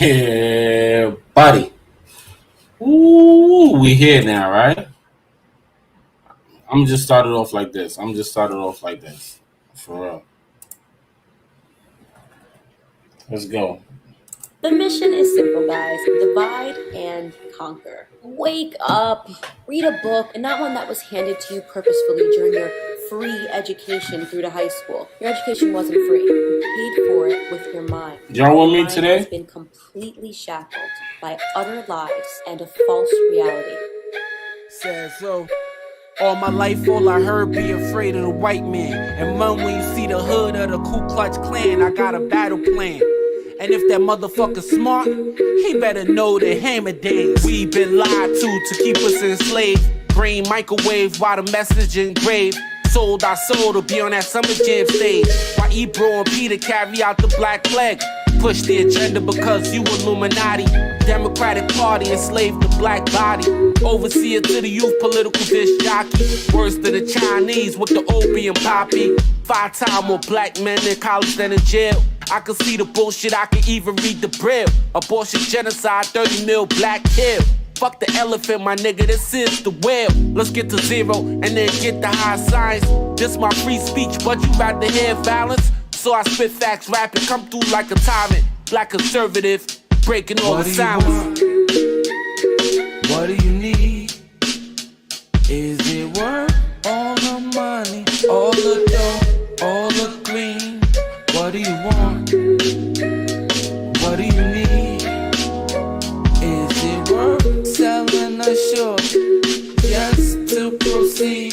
Yeah, buddy. Ooh, we here now, right? I'm just started off like this. For real. Let's go. The mission is simple, guys. Divide and conquer. Wake up, read a book, and not one that was handed to you purposefully during your free education through to high school. Your education wasn't free. You paid for it with your mind. Y'all want me Your mind today? has been completely shackled by utter lies and a false reality. SAZ-ONE. All my life, all I heard, be afraid of the white man. And mom, when you see the hood of the Ku Klux Klan, I got a battle plan. And if that motherfucker smart, he better know the hammer dance. We been lied to keep us enslaved. Brain microwave while the message engraved. Sold our soul to be on that summer jam stage. While Ebro and Peter carry out the black flag. Push the agenda because you Illuminati. Democratic Party enslaved the black body. Overseer to the youth, political disc jockey. Worse than the Chinese with the opium poppy. 5 times more black men in college than in jail. I can see the bullshit, I can even read the braille. Abortion, genocide, 30 mil black kill. Fuck the elephant, my nigga, this is the whale. Let's get to zero and then get the high science. This my free speech, but you rather hear violence. So I spit facts, rap and come through like a tyrant. Black conservative, breaking all the silence. What do you need? Is it worth all the money, all the dough, all the green? What do you want? What do you need? Is it worth selling a short just to proceed?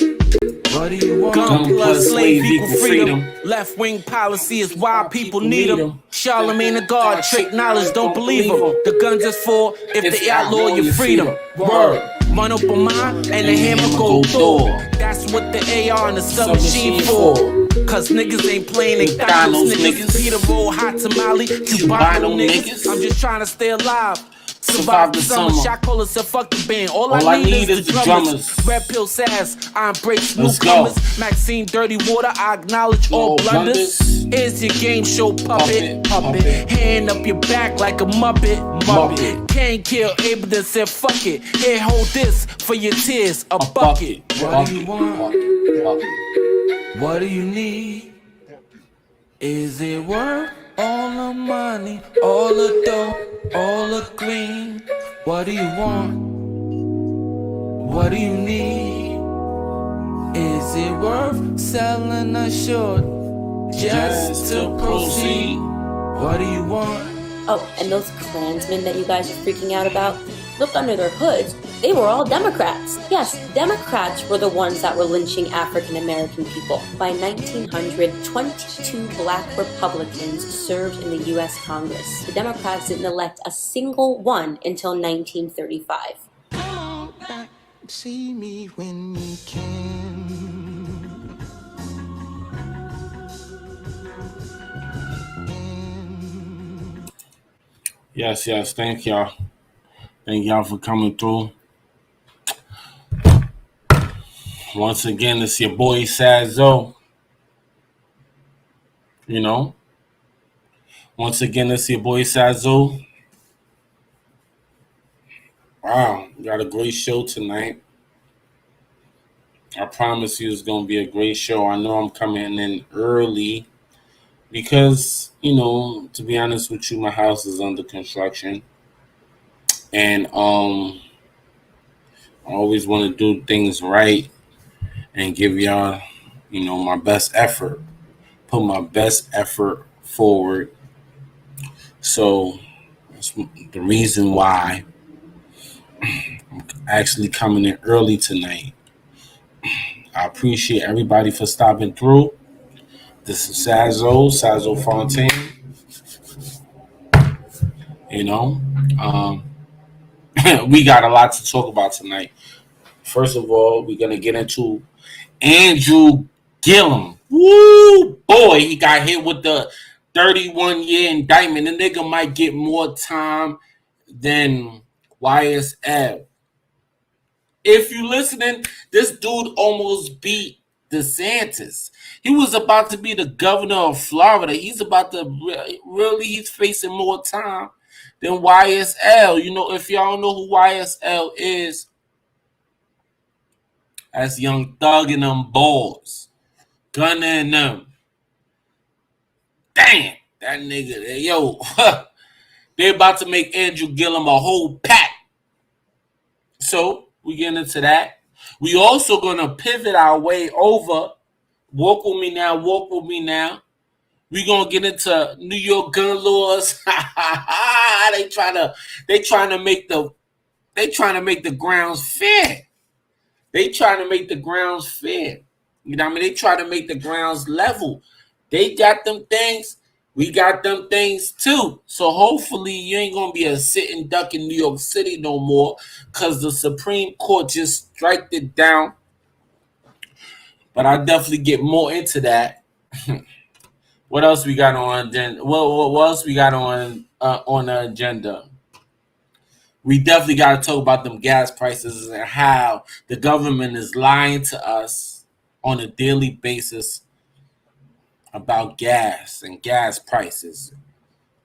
What do you want? Gun plus slave equal freedom. Left wing policy is why people need them. Charlemagne the God, trick knowledge, don't believe them. The gun just for if they outlaw your freedom. Word. Run up on mine and the hammer go through. That's what the AR and the submachine for. Cause niggas ain't playing McDonald's niggas. Peter roll hot tamale, Cubano niggas. I'm just trying to stay alive. Survive the summer. Shot caller said fuck the band. All I need is the drummers. Red pill SAZ, I embrace newcomers. Maxine dirty water, I acknowledge all blunders. Here's your game show puppet. Hand up your back like a muppet. Can't kill Abel that said fuck it. Here, hold this for your tears, a bucket. What do you want? What do you need? Is it worth all the money, all the dough, all the green? What do you want? What do you need? Is it worth selling a short just to proceed? What do you want? Oh, and those Klansmen that you guys are freaking out about, look under their hoods. They were all Democrats. Yes, Democrats were the ones that were lynching African American people. By 1900, 22 black Republicans served in the U.S. Congress. The Democrats didn't elect a single one until 1935. Come on back, see me when you can. Yes, thank y'all. Thank y'all for coming through. Once again, it's your boy SAZ-ONE. Once again, it's your boy SAZ-ONE. Wow, we got a great show tonight. I promise you it's going to be a great show. I know I'm coming in early because, to be honest with you, my house is under construction. And I always want to do things right and give y'all, my best effort. Put my best effort forward. So that's the reason why I'm actually coming in early tonight. I appreciate everybody for stopping through. This is SAZ-ONE Fontaine. we got a lot to talk about tonight. First of all, we're gonna get into Andrew Gillum. Woo, boy, he got hit with the 31-year indictment. The nigga might get more time than YSL. If you listening, this dude almost beat DeSantis. He was about to be the governor of Florida. He's about to really, he's facing more time than YSL. You know, if y'all know who YSL is, that's Young Thug and them boys. Gunna and them. Damn, that nigga, yo, they about to make Andrew Gillum a whole pack. So we get into that. We also gonna pivot our way over. Walk with me now. Walk with me now. We gonna get into New York gun laws. they trying to make the grounds fair. They trying to make the grounds fair. You know what I mean? They try to make the grounds level. They got them things. We got them things too. So hopefully you ain't going to be a sitting duck in New York City no more because the Supreme Court just striked it down. But I'll definitely get more into that. What else we got on agenda? What else we got on the agenda? We definitely got to talk about them gas prices and how the government is lying to us on a daily basis about gas and gas prices.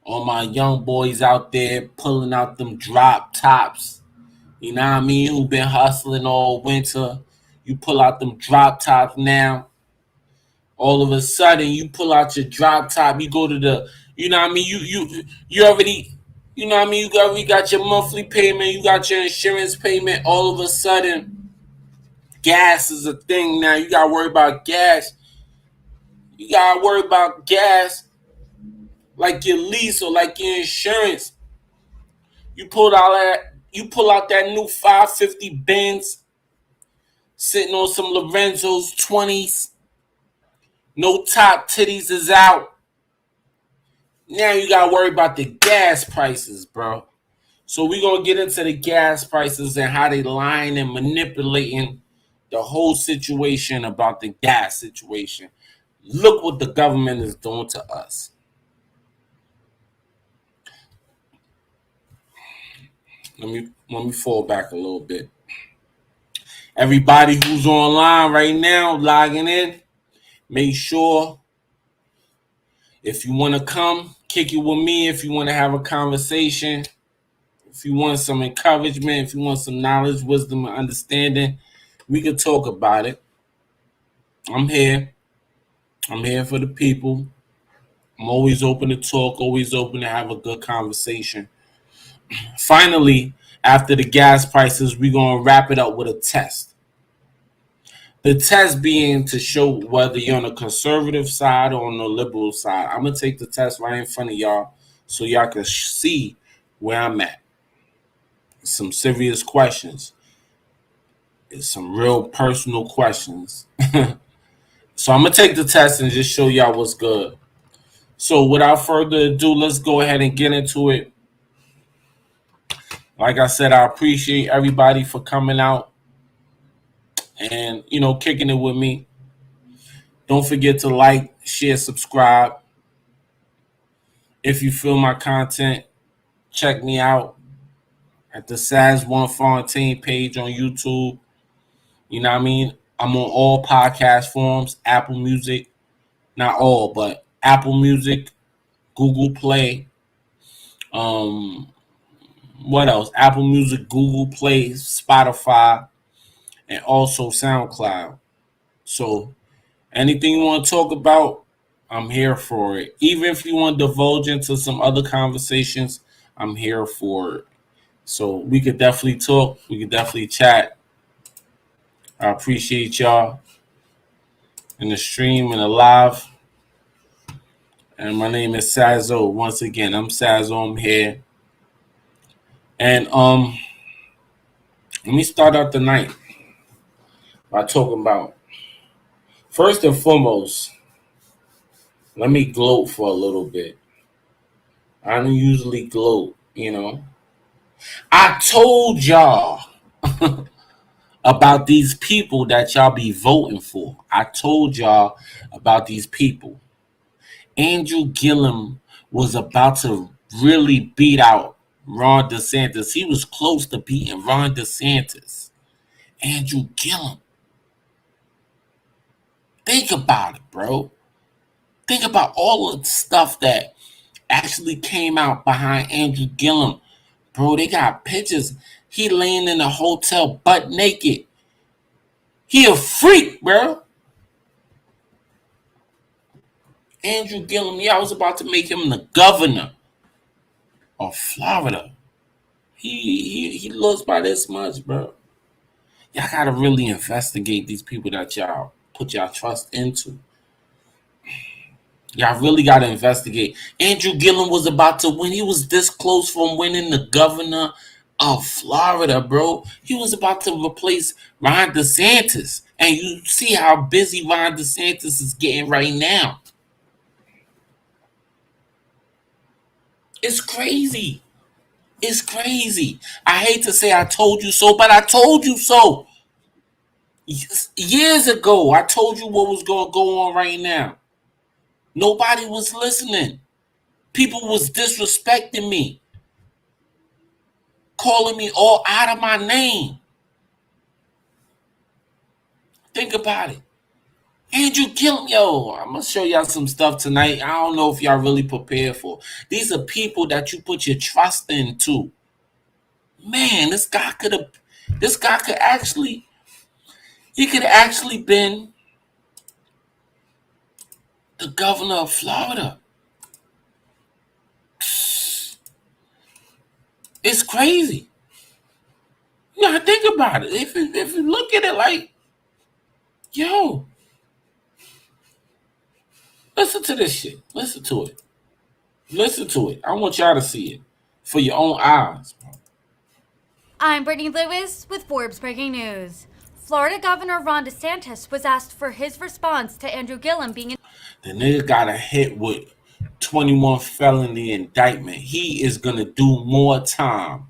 All my young boys out there pulling out them drop tops. You know what I mean? Who been hustling all winter. You pull out them drop tops now. All of a sudden, you pull out your drop top. You go to the, you know what I mean? You already, you know what I mean? You already got your monthly payment. You got your insurance payment. All of a sudden, gas is a thing now. You got to worry about gas. You got to worry about gas like your lease or like your insurance. You pull out that new 550 Benz sitting on some Lorenzo's 20s. No top, titties is out. Now you got to worry about the gas prices, bro. So we're going to get into the gas prices and how they lying and manipulating the whole situation about the gas situation. Look what the government is doing to us. Let me fall back a little bit. Everybody who's online right now, logging in, make sure if you want to come, kick it with me. If you want to have a conversation, if you want some encouragement, if you want some knowledge, wisdom, and understanding, we can talk about it. I'm here. I'm here for the people. I'm always open to talk, always open to have a good conversation. Finally, after the gas prices, we're going to wrap it up with a test. The test being to show whether you're on the conservative side or on the liberal side. I'm going to take the test right in front of y'all so y'all can see where I'm at. Some serious questions. It's some real personal questions. So I'm going to take the test and just show y'all what's good. So without further ado, let's go ahead and get into it. Like I said, I appreciate everybody for coming out and, you know, kicking it with me. Don't forget to like, share, subscribe. If you feel my content, check me out at the SAZ-ONE Fontaine page on YouTube. You know what I mean? I'm on all podcast forms, Apple Music, not all, but Apple Music, Google Play, what else? Apple Music, Google Play, Spotify, and also SoundCloud. So anything you want to talk about, I'm here for it. Even if you want to divulge into some other conversations, I'm here for it. So we could definitely talk. We could definitely chat. I appreciate y'all in the stream and the live. And my name is SAZ-ONE. Once again, I'm SAZ-ONE. I'm here. And let me start out the night by talking about, first and foremost, let me gloat for a little bit. I don't usually gloat, you know. I told y'all about these people that y'all be voting for. I told y'all about these people. Andrew Gillum was about to really beat out Ron DeSantis. He was close to beating Ron DeSantis. Andrew Gillum. Think about it, bro. Think about all the stuff that actually came out behind Andrew Gillum. Bro, they got pictures. He laying in a hotel butt naked. He a freak, bro. Andrew Gillum, yeah, I was about to make him the governor of Florida. He looks by this much, bro. Y'all gotta really investigate these people that y'all put y'all trust into. Y'all really gotta investigate. Andrew Gillum was about to win. He was this close from winning the governor of Florida, bro. He was about to replace Ron DeSantis. And you see how busy Ron DeSantis is getting right now. It's crazy. It's crazy. I hate to say I told you so, but I told you so. Years ago, I told you what was going to go on right now. Nobody was listening. People was disrespecting me, calling me all out of my name. Think about it. Andrew Gillum, yo, I'm going to show y'all some stuff tonight. I don't know if y'all really prepared for. These are people that you put your trust into. Man, this guy could actually been the governor of Florida. It's crazy. You gotta think about it. If you look at it like, yo, listen to this shit. Listen to it. Listen to it. I want y'all to see it for your own eyes. I'm Brittany Lewis with Forbes Breaking News. Florida Governor Ron DeSantis was asked for his response to Andrew Gillum being The nigga got a hit with 21 felony indictment. He is gonna do more time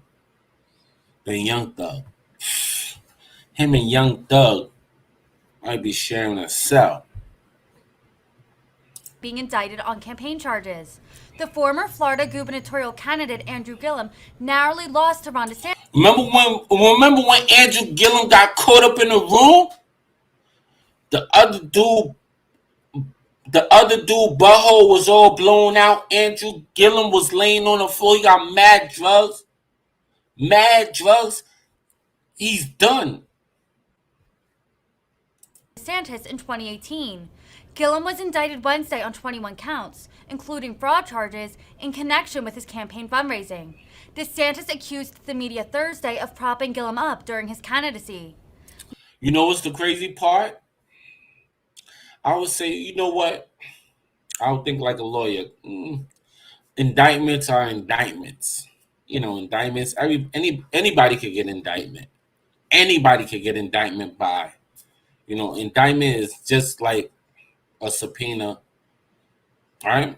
than Young Thug. Him and Young Thug might be sharing a cell. being indicted on campaign charges. The former Florida gubernatorial candidate Andrew Gillum narrowly lost to Ron DeSantis. Remember when Andrew Gillum got caught up in the room? The other dude butthole was all blown out. Andrew Gillum was laying on the floor. He got mad drugs. Mad drugs. He's done. DeSantis in 2018. Gillum was indicted Wednesday on 21 counts, including fraud charges in connection with his campaign fundraising. DeSantis accused the media Thursday of propping Gillum up during his candidacy. You know what's the crazy part? I would say, you know what? I would think like a lawyer. Indictments are indictments. You know, indictments. Anybody could get indictment. Anybody could get indictment by. You know, indictment is just like a subpoena. All right?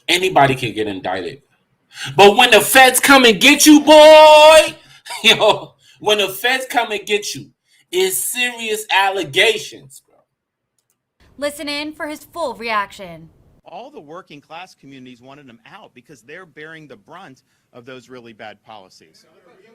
Anybody can get indicted. But when the feds come and get you, boy, when the feds come and get you, it's serious allegations, bro. Listen in for his full reaction. All the working class communities wanted him out because they're bearing the brunt of those really bad policies.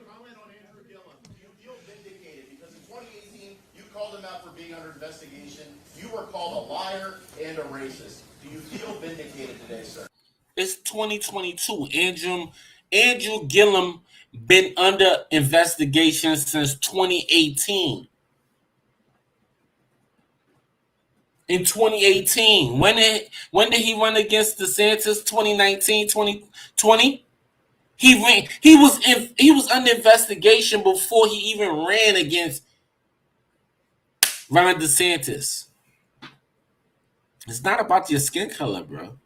Comment on Andrew Gillum. Do you feel vindicated? Because in 2018, you called him out for being under investigation. You were called a liar and a racist. Do you feel vindicated today, sir? It's 2022. Andrew Gillum been under investigation since 2018. In 2018, when did he run against DeSantis? 2019, 2020. He was under investigation before he even ran against Ron DeSantis. It's not about your skin color, bro.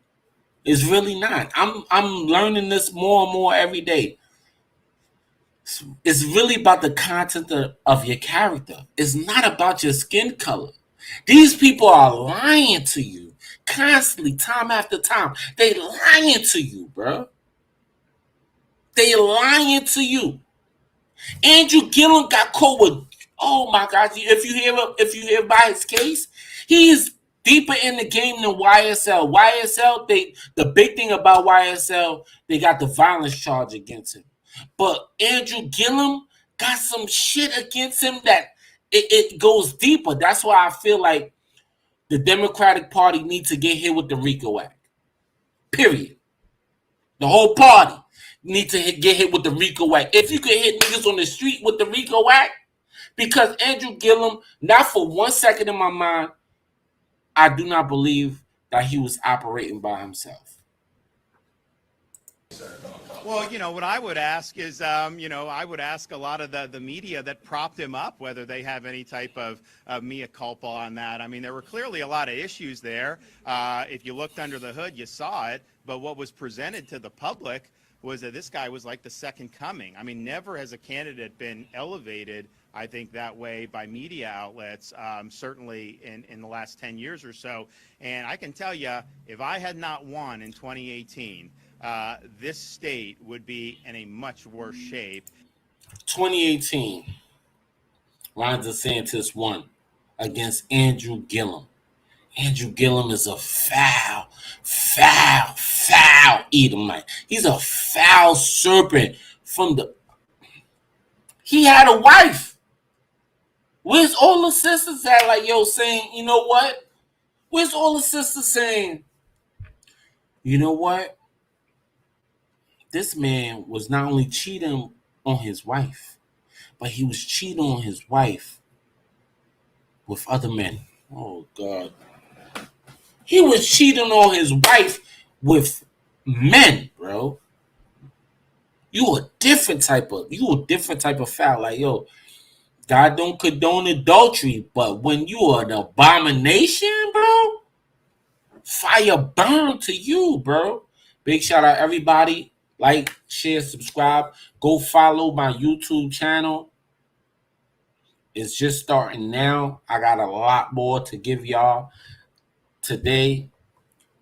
It's really not. I'm learning this more and more every day. It's really about the content of your character. It's not about your skin color. These people are lying to you constantly, time after time. They lying to you, bro. They lying to you. Andrew Gillum got caught with, oh my gosh, if you hear about his case, he is deeper in the game than YSL. YSL, the big thing about YSL, they got the violence charge against him. But Andrew Gillum got some shit against him that it goes deeper. That's why I feel like the Democratic Party needs to get hit with the RICO Act. Period. The whole party needs to get hit with the RICO Act. If you could hit niggas on the street with the RICO Act, because Andrew Gillum, not for 1 second in my mind, I do not believe that he was operating by himself. Well, what I would ask is, I would ask a lot of the media that propped him up whether they have any type of mea culpa on that. I mean, there were clearly a lot of issues there. If you looked under the hood, you saw it. But what was presented to the public was that this guy was like the second coming. I mean, never has a candidate been elevated, I think, that way by media outlets, certainly in the last 10 years or so. And I can tell you, if I had not won in 2018, this state would be in a much worse shape. 2018, Ron DeSantis won against Andrew Gillum. Andrew Gillum is a foul Edomite. He's a foul serpent he had a wife. Where's all the sisters at? Like, saying, you know what? Where's all the sisters saying, you know what? This man was not only cheating on his wife, but he was cheating on his wife with other men. Oh, God. He was cheating on his wife with men, bro. You a different type of foul. Like, God don't condone adultery, but when you are an abomination, bro, fire burn to you, bro. Big shout out everybody. Like, share, subscribe. Go follow my YouTube channel. It's just starting now. I got a lot more to give y'all today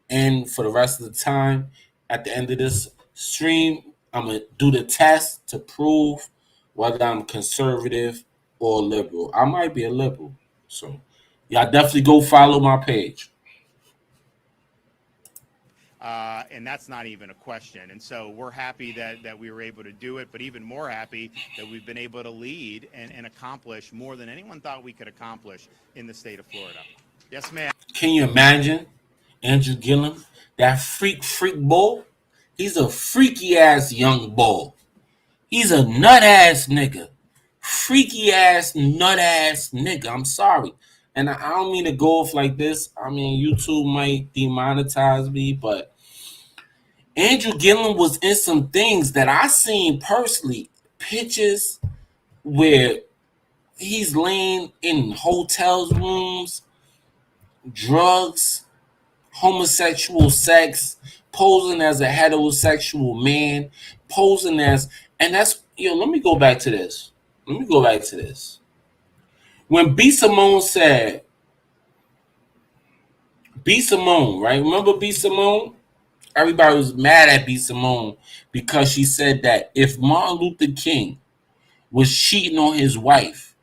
and for the rest of the time. At the end of this stream, I'm going to do the test to prove whether I'm conservative or liberal. I might be a liberal. So, y'all definitely go follow my page. And that's not even a question. And so we're happy that we were able to do it, but even more happy that we've been able to lead and accomplish more than anyone thought we could accomplish in the state of Florida. Yes, ma'am. Can you imagine Andrew Gillum, that freak bull? He's a freaky ass young bull. He's a nut ass nigga. Freaky ass nut ass nigga. I'm sorry. And I don't mean to go off like this. I mean, YouTube might demonetize me, but Andrew Gillum was in some things that I seen personally. Pictures where he's laying in hotels rooms, drugs, homosexual sex, posing as a heterosexual man, posing as, and that's, let me go back to this. When B. Simone said, B. Simone, right? Remember B. Simone? Everybody was mad at B. Simone because she said that if Martin Luther King was cheating on his wife,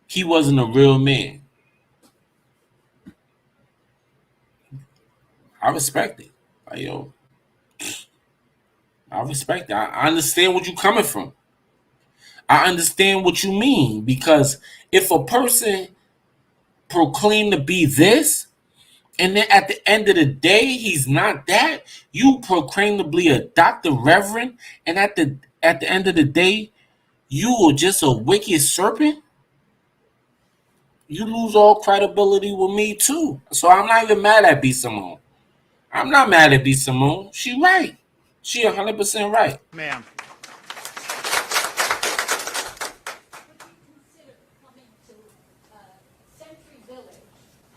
he wasn't a real man. I respect it. Like, I respect it. I understand what you're coming from. I understand what you mean, because if a person proclaimed to be this, and then at the end of the day, he's not that, you proclaim to be a Dr. Reverend, and at the end of the day, you are just a wicked serpent, you lose all credibility with me too. So I'm not even mad at B. Simone. I'm not mad at B. Simone. She right. She 100% right. Ma'am.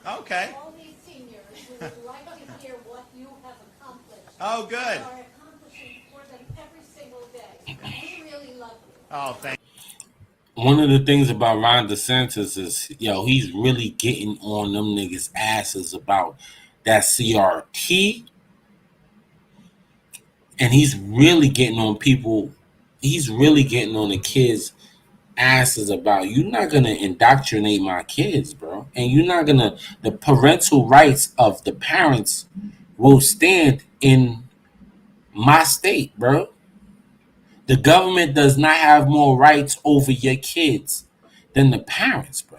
Okay. All these seniors who would like to hear what you have accomplished. Oh, good. You are accomplishing for them every single day. We really love you. Oh, thank you. One of the things about Ron DeSantis is, he's really getting on them niggas' asses about that CRT. And he's really getting on people he's really getting on the kids' asses about, you're not gonna indoctrinate my kids, bro, and you're not gonna, the parental rights of the parents will stand in my state, bro. The government does not have more rights over your kids than the parents, bro.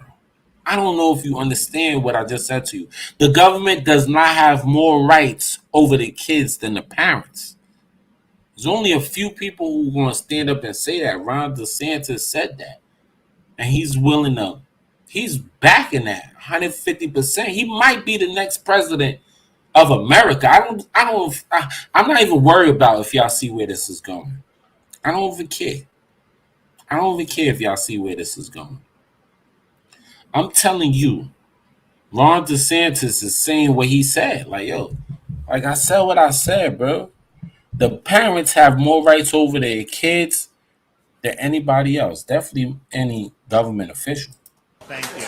I don't know if you understand what I just said to you. The government does not have more rights over the kids than the parents. There's only a few people who are going to stand up and say that. Ron DeSantis said that. And he's willing to, he's backing that 150%. He might be the next president of America. I'm not even worried about if y'all see where this is going. I don't even care. I don't even care if y'all see where this is going. I'm telling you, Ron DeSantis is saying what he said. Like, yo, like I said what I said, bro. The parents have more rights over their kids than anybody else. Definitely any government official. Thank you.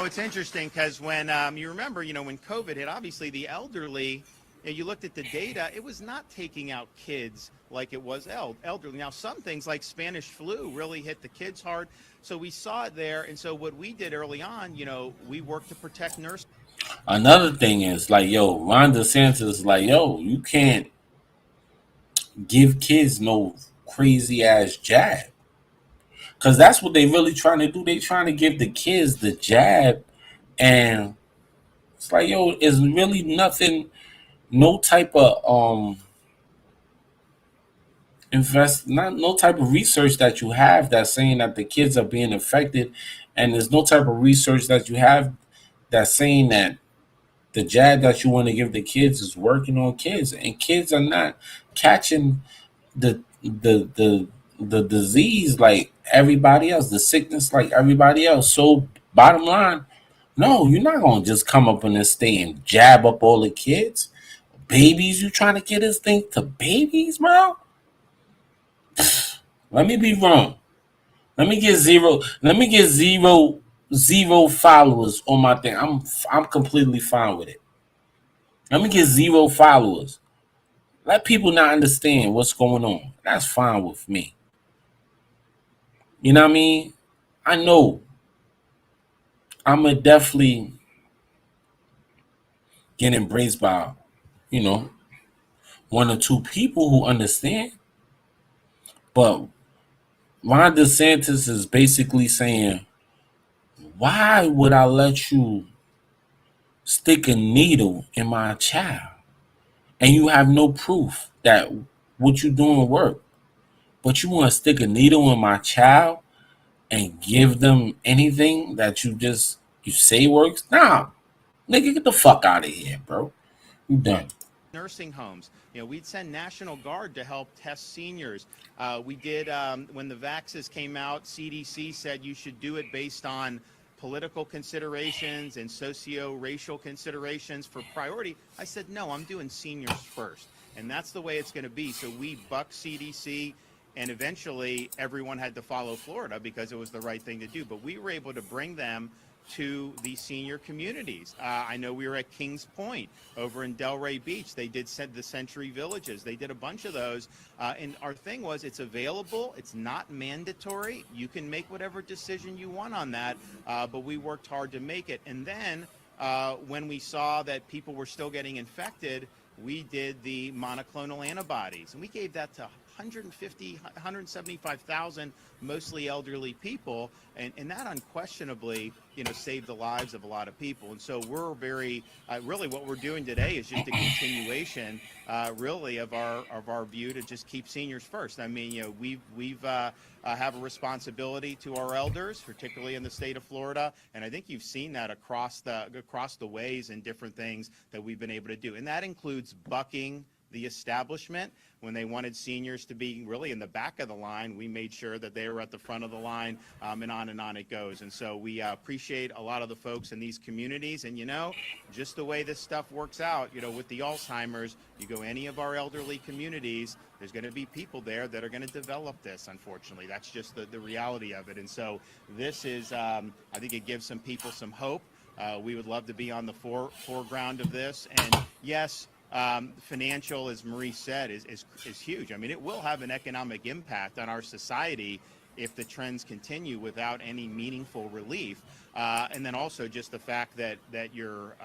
It's interesting because when you remember, when COVID hit, obviously the elderly, you looked at the data, it was not taking out kids like it was elderly. Now, some things like Spanish flu really hit the kids hard. So we saw it there. And so what we did early on, we worked to protect nurses. Another thing is like, yo, Ron DeSantis is like, yo, you can't give kids no crazy ass jab. Because that's what they really trying to do. They trying to give the kids the jab. And it's like, yo, it's really nothing, no type of no type of research that you have that's saying that the kids are being affected. And there's no type of research that you have that's saying that the jab that you want to give the kids is working on kids. And kids are not catching the disease like everybody else, the sickness like everybody else. So bottom line, no, you're not gonna just come up in this thing and jab up all the kids. Babies, you trying to get this thing to babies, bro? Let me be wrong. Let me get zero followers on my thing. I'm completely fine with it. Let me get 0 followers. Let people not understand what's going on. That's fine with me. You know what I mean? I know I'm going to definitely get embraced by, you know, 1 or 2 people who understand. But Ron DeSantis is basically saying, why would I let you stick a needle in my child and you have no proof that what you doing work? But you want to stick a needle in my child and give them anything that you say works? Nah, nigga, get the fuck out of here, bro. You done. Nursing homes. We'd send National Guard to help test seniors. We did, when the vaxes came out, CDC said you should do it based on political considerations and socio-racial considerations for priority. I said, no, I'm doing seniors first. And that's the way it's going to be. So we bucked CDC, and eventually everyone had to follow Florida because it was the right thing to do. But we were able to bring them to the senior communities. I know we were at Kings Point over in Delray Beach. They did the Century Villages. They did a bunch of those. And our thing was, it's available. It's not mandatory. You can make whatever decision you want on that. But we worked hard to make it. And then when we saw that people were still getting infected, we did the monoclonal antibodies. And we gave that to 175,000 mostly elderly people, and that unquestionably, saved the lives of a lot of people. And so we're very, really what we're doing today is just a continuation, really, of our view to just keep seniors first. I mean, we've have a responsibility to our elders, particularly in the state of Florida, and I think you've seen that across the ways and different things that we've been able to do, and that includes bucking the establishment. When they wanted seniors to be really in the back of the line, we made sure that they were at the front of the line, and on it goes. And so we appreciate a lot of the folks in these communities. And, just the way this stuff works out, with the Alzheimer's, you go any of our elderly communities, there's going to be people there that are going to develop this, unfortunately. That's just the reality of it. And so this is, I think it gives some people some hope. We would love to be on the foreground of this. And yes, financial, as Marie said, is huge. I mean, it will have an economic impact on our society if the trends continue without any meaningful relief. And then also just the fact that you're,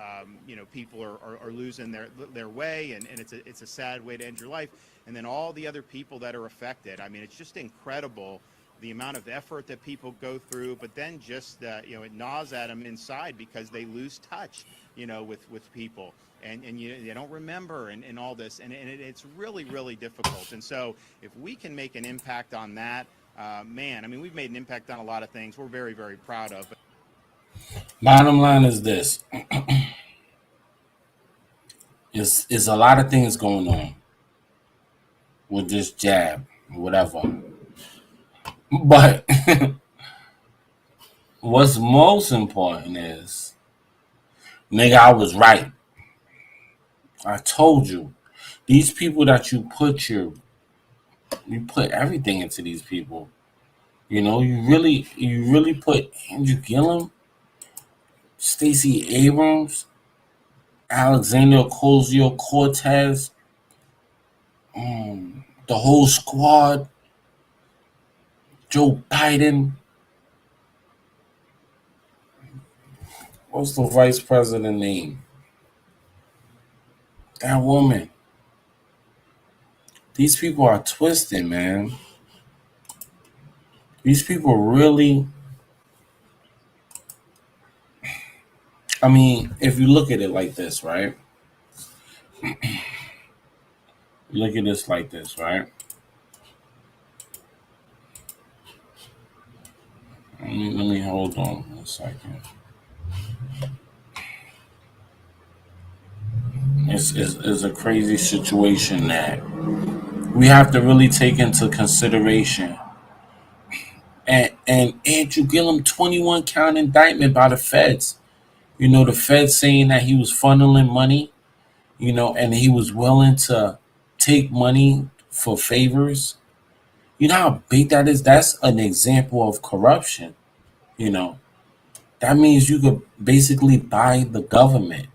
people are losing their way, and it's a sad way to end your life. And then all the other people that are affected. I mean, it's just incredible the amount of effort that people go through, but then just, it gnaws at them inside because they lose touch, with people. And they don't remember and all this. And it's really, really difficult. And so if we can make an impact on that, man, I mean, we've made an impact on a lot of things we're very, very proud of. Bottom line is this. Is a lot of things going on with this jab, whatever. But what's most important is, nigga, I was right. I told you. These people that you put everything into these people. You really put Andrew Gillum, Stacey Abrams, Alexander Ocasio-Cortez, the whole squad, Joe Biden. What's the vice president name? That woman. These people are twisted, man. These people really, I mean, if you look at it like this, right? Look at this like this, right? Let me hold on a second. It's a crazy situation that we have to really take into consideration. And Andrew Gillum, 21 count indictment by the feds. The feds saying that he was funneling money, and he was willing to take money for favors. You know how big that is? That's an example of corruption. That means you could basically buy the government.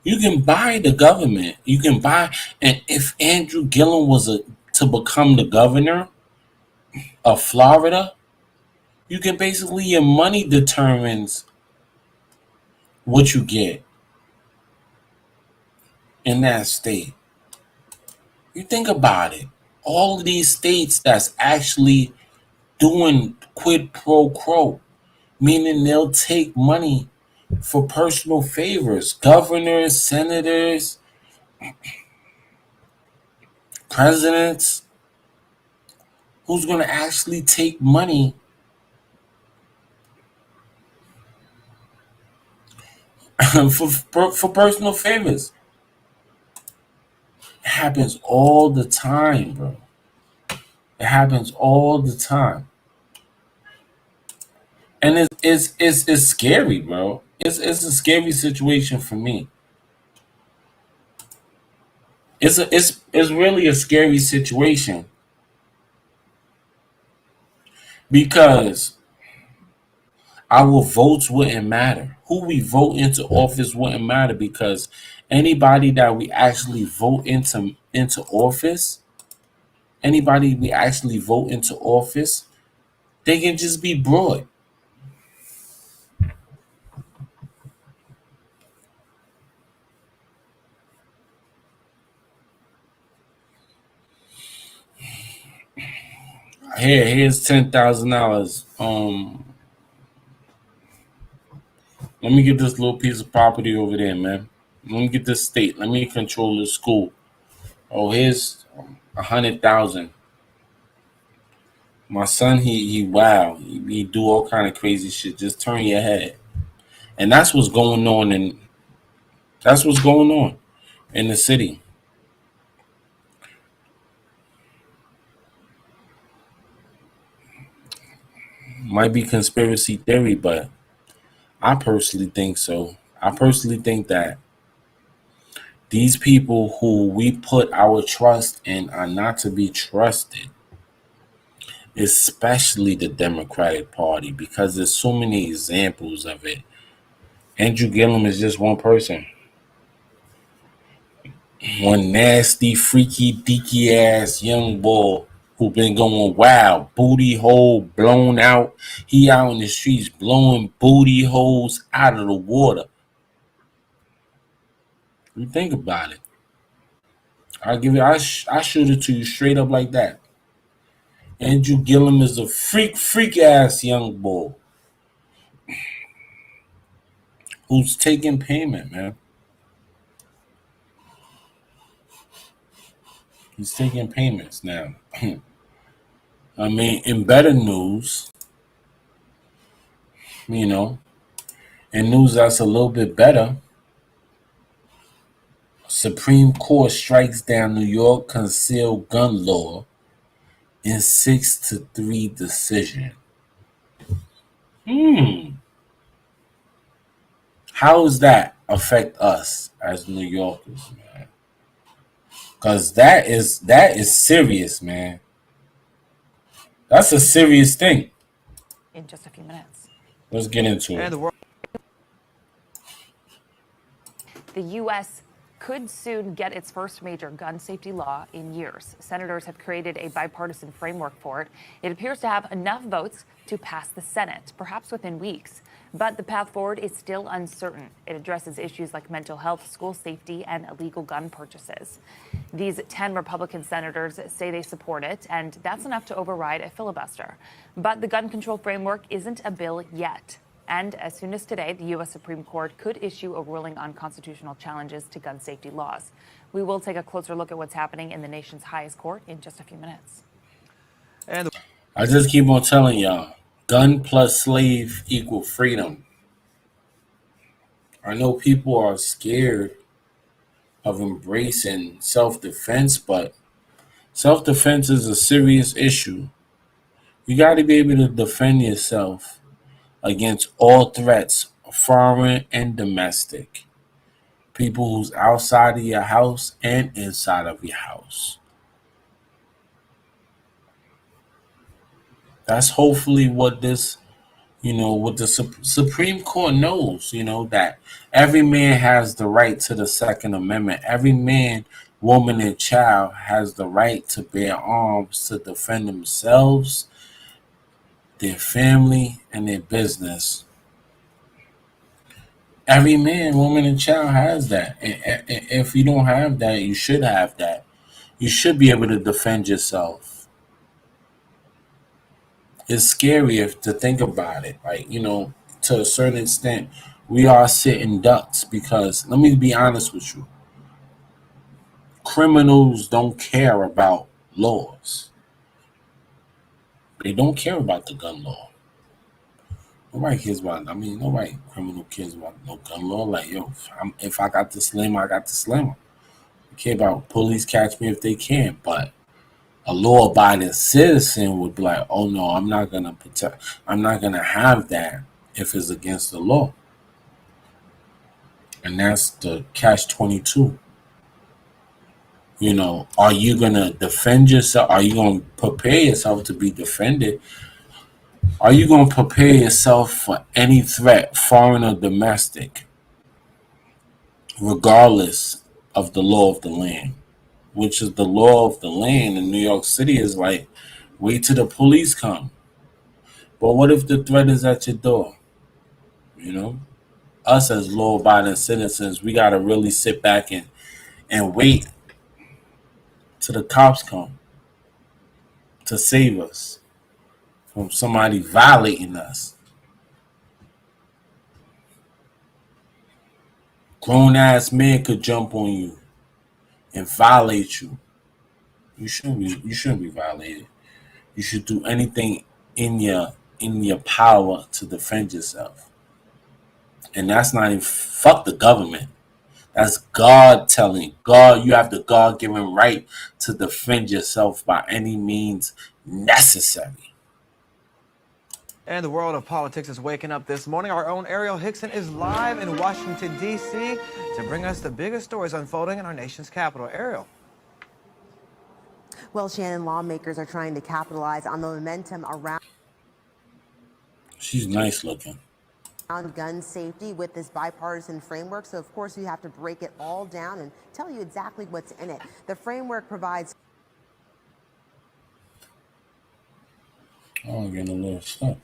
You can buy the government. You can buy, and if Andrew Gillum was to become the governor of Florida, you can basically, your money determines what you get in that state. You think about it. All of these states that's actually doing quid pro quo, meaning they'll take money for personal favors. Governors, senators, presidents. Who's going to actually take money for personal favors? It happens all the time, bro. It happens all the time. And it's scary, bro. It's a scary situation for me. It's really a scary situation because our votes wouldn't matter. Who we vote into office wouldn't matter because anybody that we actually vote into office, they can just be brought. Here's $10,000. Let me get this little piece of property over there, man. Let me get this state. Let me control this school. Oh, here's 100,000. My son, he do all kind of crazy shit. Just turn your head, and that's what's going on in the city. Might be conspiracy theory, but I personally think so. I personally think that these people who we put our trust in are not to be trusted, especially the Democratic Party, because there's so many examples of it. Andrew Gillum is just one person. One nasty, freaky, deaky ass young boy who been going wild, booty hole blown out. He out in the streets blowing booty holes out of the water. You think about it. I give it. I shoot it to you straight up like that. Andrew Gillum is a freak ass young boy who's taking payment, man. He's taking payments now. I mean, in better news, you know, in news that's a little bit better, Supreme Court strikes down New York concealed gun law in 6-3 decision. How does that affect us as New Yorkers, man? Because that is serious, man. That's a serious thing. In just a few minutes. Let's get into it. The U.S. could soon get its first major gun safety law in years. Senators have created a bipartisan framework for it. It appears to have enough votes to pass the Senate, perhaps within weeks. But the path forward is still uncertain. It addresses issues like mental health, school safety, and illegal gun purchases. These 10 Republican senators say they support it, and that's enough to override a filibuster. But the gun control framework isn't a bill yet. And as soon as today, the U.S. Supreme Court could issue a ruling on constitutional challenges to gun safety laws. We will take a closer look at what's happening in the nation's highest court in just a few minutes. And I just keep on telling y'all, gun plus slave equal freedom. I know people are scared of embracing self-defense, but self-defense is a serious issue. You got to be able to defend yourself against all threats, foreign and domestic. People who's outside of your house and inside of your house. That's hopefully what this, what the Supreme Court knows, that every man has the right to the Second Amendment. Every man, woman, and child has the right to bear arms to defend themselves, their family, and their business. Every man, woman, and child has that. And if you don't have that, you should have that. You should be able to defend yourself. It's scary to think about it. Like, to a certain extent, we are sitting ducks because, let me be honest with you, criminals don't care about laws. They don't care about the gun law. Nobody cares about. Nobody criminal cares about no gun law. Like, if I got to slam, I got to slam them. I care about police catch me if they can, but a law-abiding citizen would be like, oh no, I'm not gonna protect. I'm not gonna have that if it's against the law. And that's the catch-22. Are you gonna defend yourself? Are you gonna prepare yourself to be defended? Are you going to prepare yourself for any threat, foreign or domestic, regardless of the law of the land? Which is the law of the land in New York City is like, wait till the police come. But what if the threat is at your door? Us as law-abiding citizens, we got to really sit back and wait till the cops come to save us from somebody violating us. Grown-ass man could jump on you and violate you. You shouldn't be violated. You should do anything in your power to defend yourself. And that's not even fuck the government. That's God telling. God, you have the God-given right to defend yourself by any means necessary. And the world of politics is waking up this morning. Our own Ariel Hickson is live in Washington, D.C. to bring us the biggest stories unfolding in our nation's capital. Ariel. Well, Shannon, lawmakers are trying to capitalize on the momentum around. She's nice looking. on gun safety with this bipartisan framework. So, of course, you have to break it all down and tell you exactly what's in it. The framework provides. Oh, I'm getting a little stuck.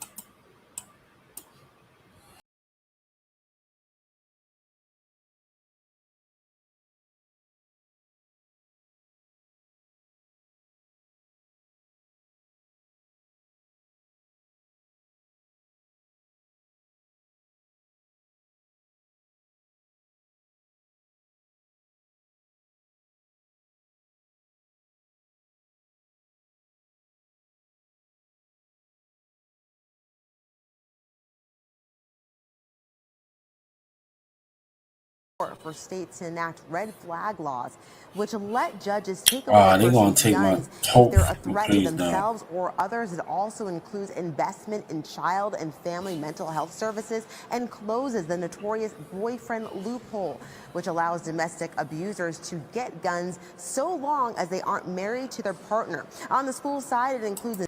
For states to enact red flag laws, which let judges take away a They're gonna person's take my guns if hope they're a threat to plays down. themselves or others. It also includes investment in child and family mental health services and closes the notorious boyfriend loophole, which allows domestic abusers to get guns so long as they aren't married to their partner. On the school side, it includes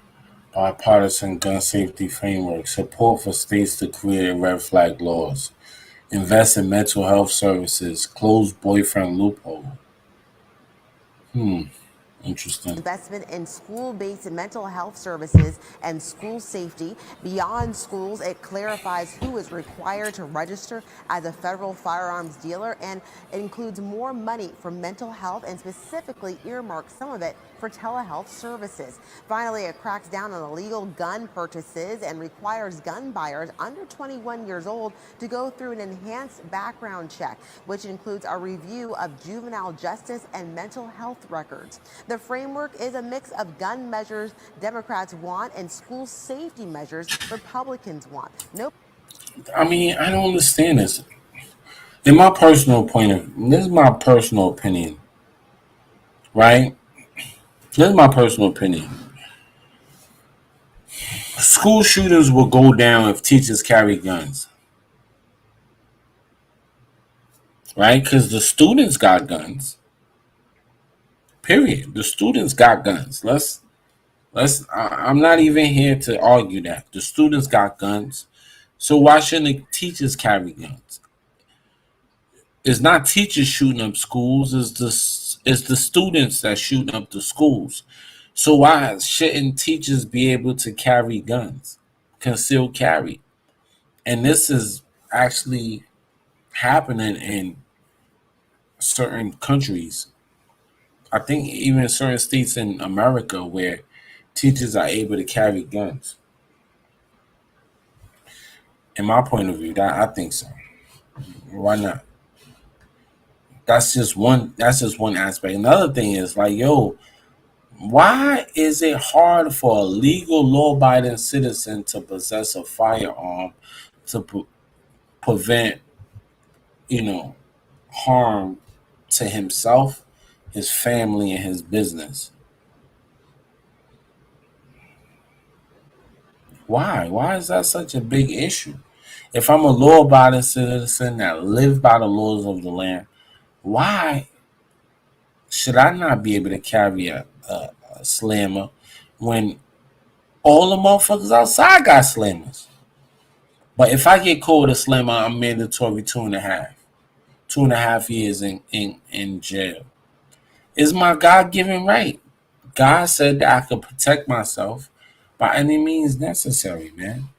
Bipartisan gun safety framework, support for states to create red flag laws, invest in mental health services, close boyfriend loophole. Interesting. investment in school-based mental health services and school safety. Beyond schools, it clarifies who is required to register as a federal firearms dealer, and it includes more money for mental health and specifically earmarks some of it for telehealth services. Finally, it cracks down on illegal gun purchases and requires gun buyers under 21 years old to go through an enhanced background check, which includes a review of juvenile justice and mental health records. The framework is a mix of gun measures Democrats want and school safety measures Republicans want. I mean, I don't understand this. In my personal this is my personal opinion, right? This is my personal opinion. School shootings will go down if teachers carry guns, right? Because the students got guns. Period. The students got guns. I'm not even here to argue that. The students got guns. So why shouldn't the teachers carry guns? It's not teachers shooting up schools, it's the students that shooting up the schools. So why shouldn't teachers be able to carry guns? Concealed carry. And this is actually happening in certain countries. I think even in certain states in America where teachers are able to carry guns. In my point of view, that I think so. Why not? That's just one aspect. Another thing is like, yo, why is it hard for a legal law abiding citizen to possess a firearm to prevent, you know, harm to himself, his family, and his business? Why? Why is that such a big issue? If I'm a law abiding citizen that lives by the laws of the land, why should I not be able to carry a slammer when all the motherfuckers outside got slammers? But if I get caught with a slammer, I'm mandatory 2.5 years in jail. It's my God given right. God said that I could protect myself by any means necessary, man.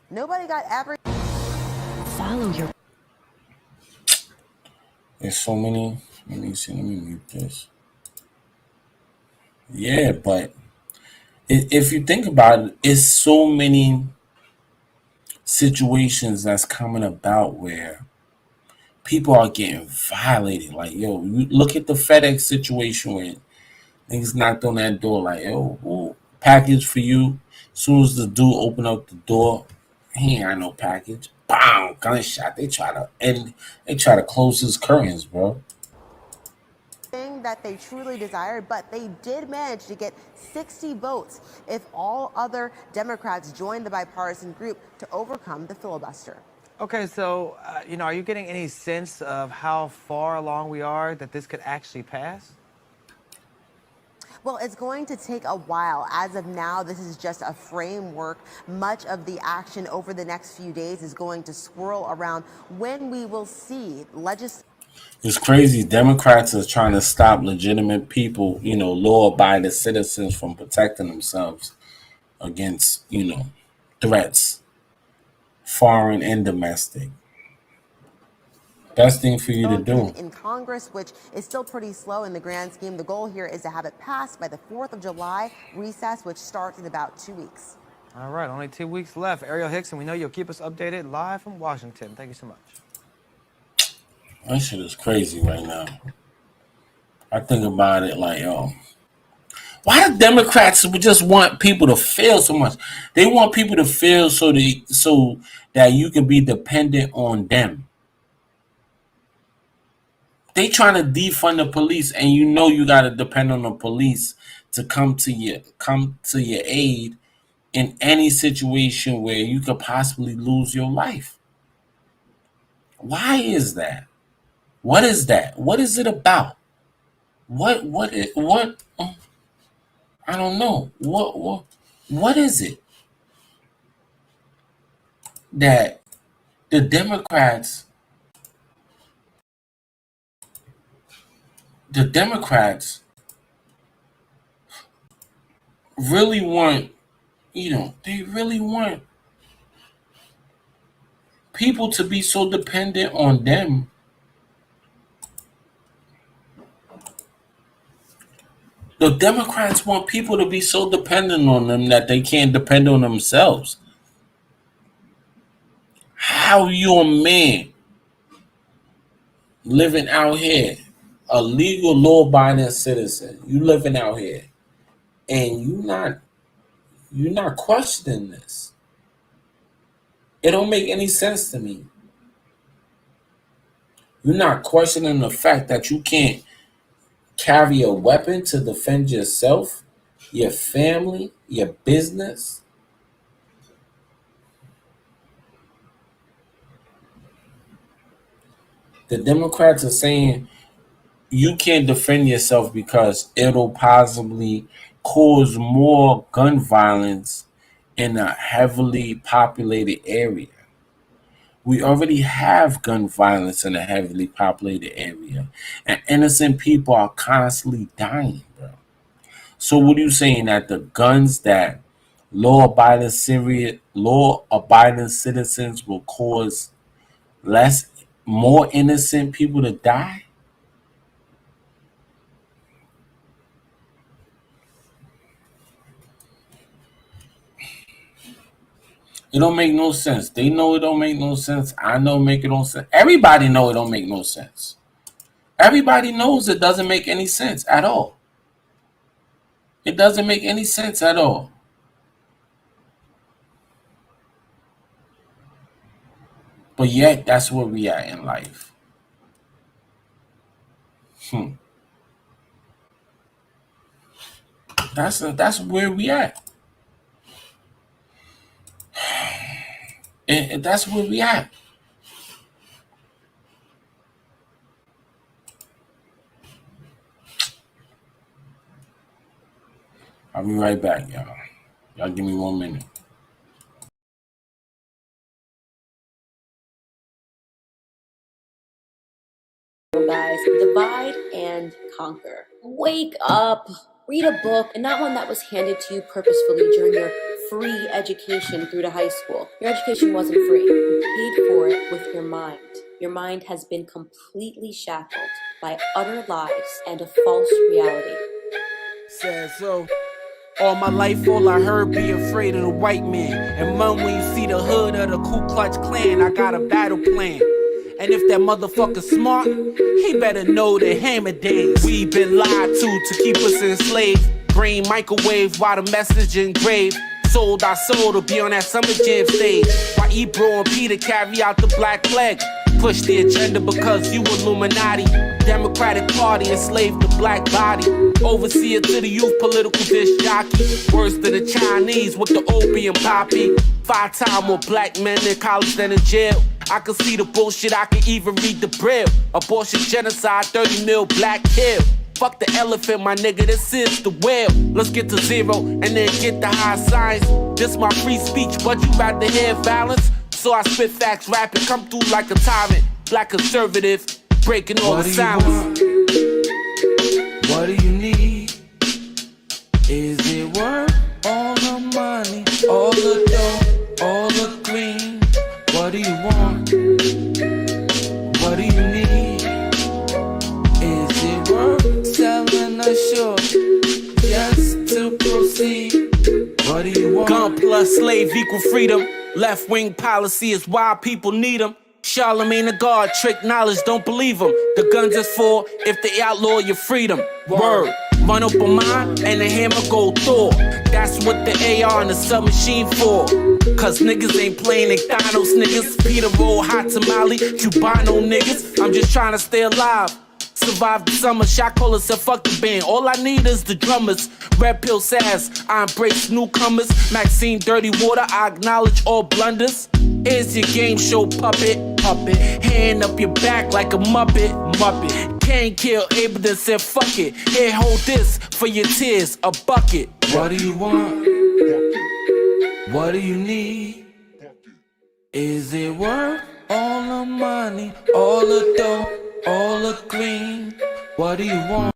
Nobody got average. Follow your There's so many. Let me see. Let me mute this. Yeah, but if you think about it, it's so many situations that's coming about where people are getting violated. Like, yo, you look at the FedEx situation where niggas knocked on that door, like, yo, ooh, package for you. As soon as the dude opened up the door, he ain't got no package. Bam, gunshot. They try to close his curtains, bro. Thing that they truly desired, but they did manage to get 60 votes if all other Democrats joined the bipartisan group to overcome the filibuster. Okay, so, are you getting any sense of how far along we are that this could actually pass? Well, it's going to take a while. As of now, this is just a framework. Much of the action over the next few days is going to swirl around when we will see legislation. It's crazy. Democrats are trying to stop legitimate people, law-abiding citizens from protecting themselves against, threats, foreign and domestic. Best thing for you to do. In Congress, which is still pretty slow in the grand scheme. The goal here is to have it passed by the 4th of July recess, which starts in about 2 weeks. All right, only 2 weeks left. Ariel Hickson, we know you'll keep us updated live from Washington. Thank you so much. That shit is crazy right now. I think about it like, why do Democrats just want people to fail so much? They want people to fail so that you can be dependent on them. They trying to defund the police, and you got to depend on the police to come to your aid in any situation where you could possibly lose your life. Why is that? What is that? What is it about? What I don't know. What is it that the Democrats really want, they really want people to be so dependent on them. The Democrats want people to be so dependent on them that they can't depend on themselves. How you a man living out here, a legal law-abiding citizen, you living out here, and you're not questioning this. It don't make any sense to me. You're not questioning the fact that you can't carry a weapon to defend yourself, your family, your business. The Democrats are saying you can't defend yourself because it'll possibly cause more gun violence in a heavily populated area. We already have gun violence in a heavily populated area, and innocent people are constantly dying, bro. So what are you saying, that the guns that law-abiding citizens will cause more innocent people to die? It don't make no sense. They know it don't make no sense. I know make it no sense. Everybody know it don't make no sense. Everybody knows it doesn't make any sense at all. It doesn't make any sense at all. But yet, that's where we are in life. That's where we at. And that's where we at. I'll be right back, y'all. Y'all give me 1 minute. Guys, divide and conquer. Wake up. Read a book, and not one that was handed to you purposefully during your free education through to high school. Your education wasn't free. You paid for it with your mind. Your mind has been completely shackled by utter lies and a false reality. SAZ-ONE. All my life, all I heard, be afraid of the white man. And mom, when you see the hood of the Ku Klux Klan, I got a battle plan. And if that motherfucker smart, he better know the hammer days. We been lied to keep us enslaved. Green microwave while the message engraved. Sold our soul to be on that summer jam stage. While Ebro and Peter carry out the black flag. Push the agenda because you Illuminati. Democratic Party enslaved the black body. Overseer to the youth, political disc jockey. Worse than the Chinese with the opium poppy. 5 times more black men in college than in jail. I can see the bullshit, I can even read the braille. Abortion, genocide, 30 mil black kill. Fuck the elephant, my nigga, this is the whale. Let's get to zero and then get the high science. This my free speech, but you rather hear violence? So I spit facts, rapping, come through like a tyrant. Black conservative, breaking all the silence. What do you need? Is it worth all the money, all the dough, all the green? What do you want? What do you need? Is it worth selling a short just to proceed? What do you want? Gun plus slave equal freedom. Left wing policy is why people need them. Charlemagne the God, trick knowledge, don't believe him. The guns is for if they outlaw your freedom. Word. Run up on mine and the hammer go Thor. That's what the AR and the submachine for. Cause niggas ain't playing McDonald's niggas. Peter roll hot tamale, Cubano niggas. I'm just trying to stay alive. Survive the summer, shot callers said fuck the band. All I need is the drummers. Red pill SAZ, I embrace newcomers. Maxine dirty water, I acknowledge all blunders. Here's your game show puppet. Hand up your back like a muppet. Can't kill Abel that said fuck it. Here, hold this for your tears, a bucket. What do you want? What do you need? Is it worth all the money, all the dough, all the green? What do you want?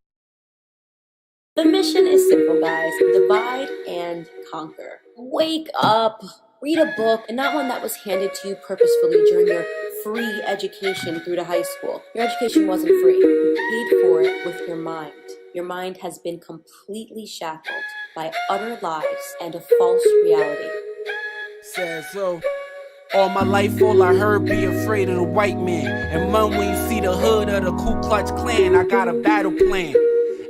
The mission is simple, guys. Divide and conquer. Wake up. Read a book, and not one that was handed to you purposefully during your free education through to high school. Your education wasn't free. You paid for it with your mind. Your mind has been completely shackled by utter lies and a false reality. Said so. All my life, all I heard, be afraid of the white man. And mom, when you see the hood of the Ku Klux Klan, I got a battle plan.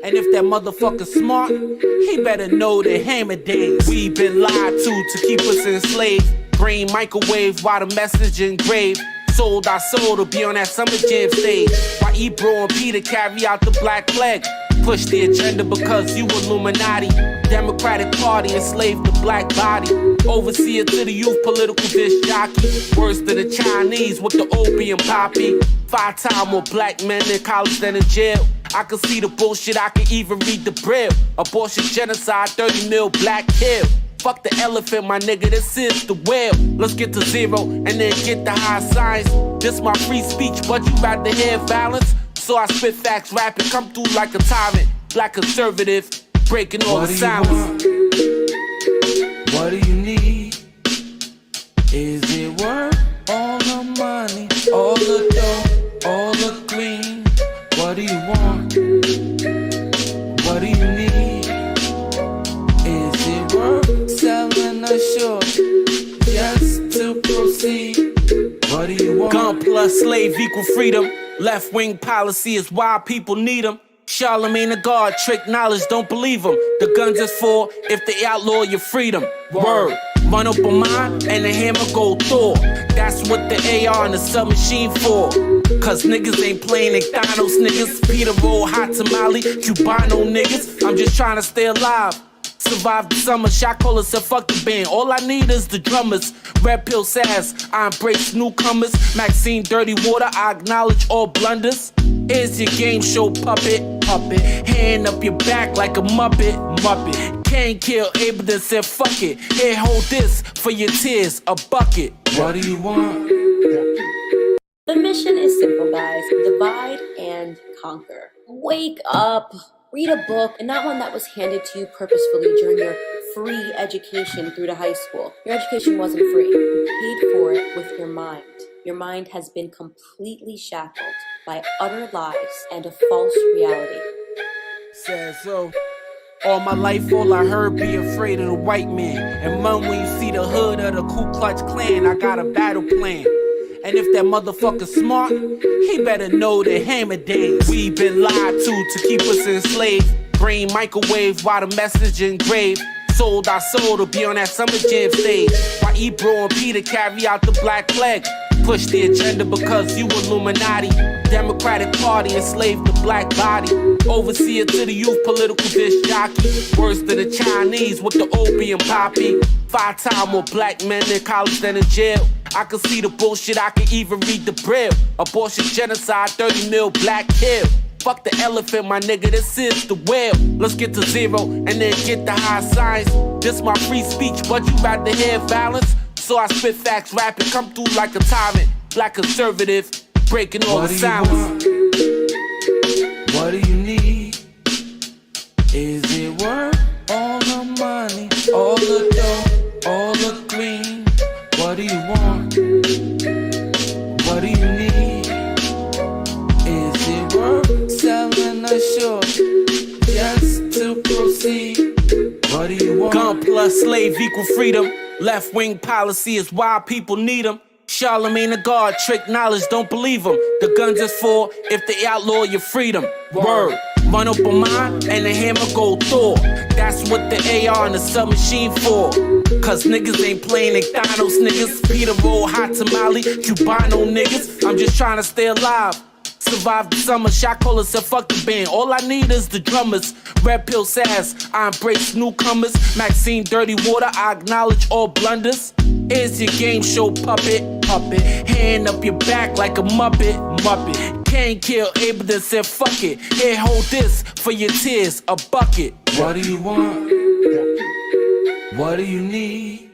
And if that motherfucker smart, he better know the hammer days. We been lied to keep us enslaved. Brain microwave while the message engraved. Sold our soul to be on that summer jam stage. While Ebro and Peter carry out the black flag. Push the agenda because you Illuminati. Democratic Party enslaved the black body. Overseer to the youth, political disc jockey. Worse than the Chinese with the opium poppy. 5 times more black men in college than in jail. I can see the bullshit, I can even read the braille. Abortion, genocide, 30 mil black kill. Fuck the elephant, my nigga, this is the whale. Let's get to zero and then get the high science. This my free speech, but you rather hear violence? So I spit facts, rapping, come through like a tyrant. Black conservative, breaking all the silence. What do you need? Is it worth all the money, all the dough, all the green? What do you want? What do you need? Is it worth selling a short just to proceed? What do you want? Gun plus slave equal freedom. Left wing policy is why people need them. Charlemagne the God, trick knowledge, don't believe him. The guns is for if they outlaw your freedom. Word. Run up on mine and the hammer go Thor. That's what the AR and the submachine for. Cause niggas ain't playing McDonald's niggas. Peter roll hot tamale, Cubano niggas. I'm just trying to stay alive. Survive the summer, shot callers said fuck the band. All I need is the drummers. Red pill SAZ, I embrace newcomers. Maxine dirty water, I acknowledge all blunders. Here's your game show puppet. Hand up your back like a muppet. Can't kill Abel that said fuck it. Here, hold this for your tears, a bucket. What do you want? The mission is simple, guys. Divide and conquer. Wake up. Read a book, and not one that was handed to you purposefully during your free education through to high school. Your education wasn't free. You paid for it with your mind. Your mind has been completely shackled by utter lies and a false reality. Said so. All my life, all I heard, be afraid of the white man. And mom, when you see the hood of the Ku Klux Klan, I got a battle plan. And if that motherfucker smart, he better know the hammer days. We been lied to keep us enslaved. Brain microwave while the message engraved. Sold our soul to be on that summer jam stage. While Ebro and Peter carry out the black flag. Push the agenda because you Illuminati. Democratic Party enslaved the black body. Overseer to the youth, political disc jockey. Worse than the Chinese with the opium poppy. 5 times more black men in college than in jail. I can see the bullshit, I can even read the braille. Abortion, genocide, 30 mil black kill. Fuck the elephant, my nigga, this is the whale. Let's get to zero and then get the high science. This my free speech, but you rather hear violence. So I spit facts, rapid, come through like a tyrant. Black conservative, breaking all the silence. What do you need? Is it worth all the money, all the dough, all the green? What do you want? What do you need? Is it worth selling a short just to proceed? What do you want? Gun plus slave equal freedom. Left wing policy is why people need them. Charlemagne the God, trick knowledge, don't believe him. The guns is for if they outlaw your freedom. Word. Run up on mine and the hammer go Thor. That's what the AR and the submachine for. Cause niggas ain't playing McDonald's niggas. Peter roll hot tamale, Cubano niggas. I'm just trying to stay alive. Survive the summer, shot caller said fuck the band. All I need is the drummers. Red pill sass, I embrace newcomers. Maxine dirty water, I acknowledge all blunders. Here's your game show puppet. Hand up your back like a muppet. Can't kill Abel said fuck it. Here, hold this for your tears, a bucket. What do you want? What do you need?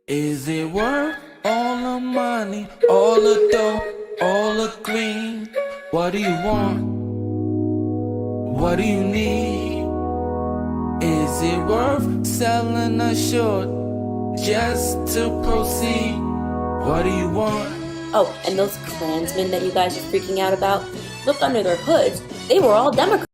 Is it worth all the money, all the dough, all the green? What do you want? What do you need? Is it worth selling a short just to proceed? What do you want? Oh, and those Klansmen that you guys are freaking out about, look under their hoods. They were all Democrats.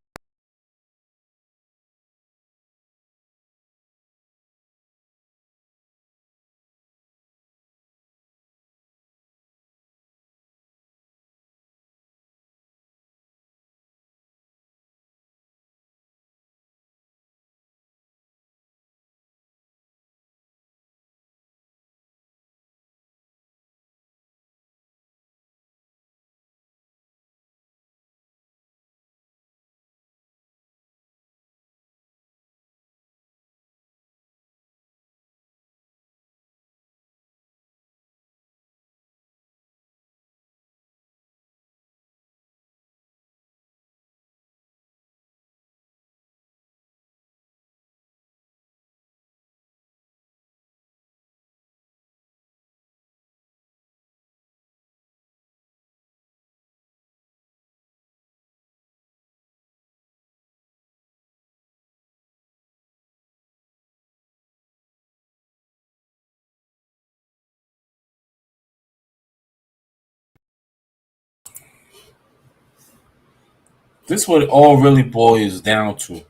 This is what it all really boils down to.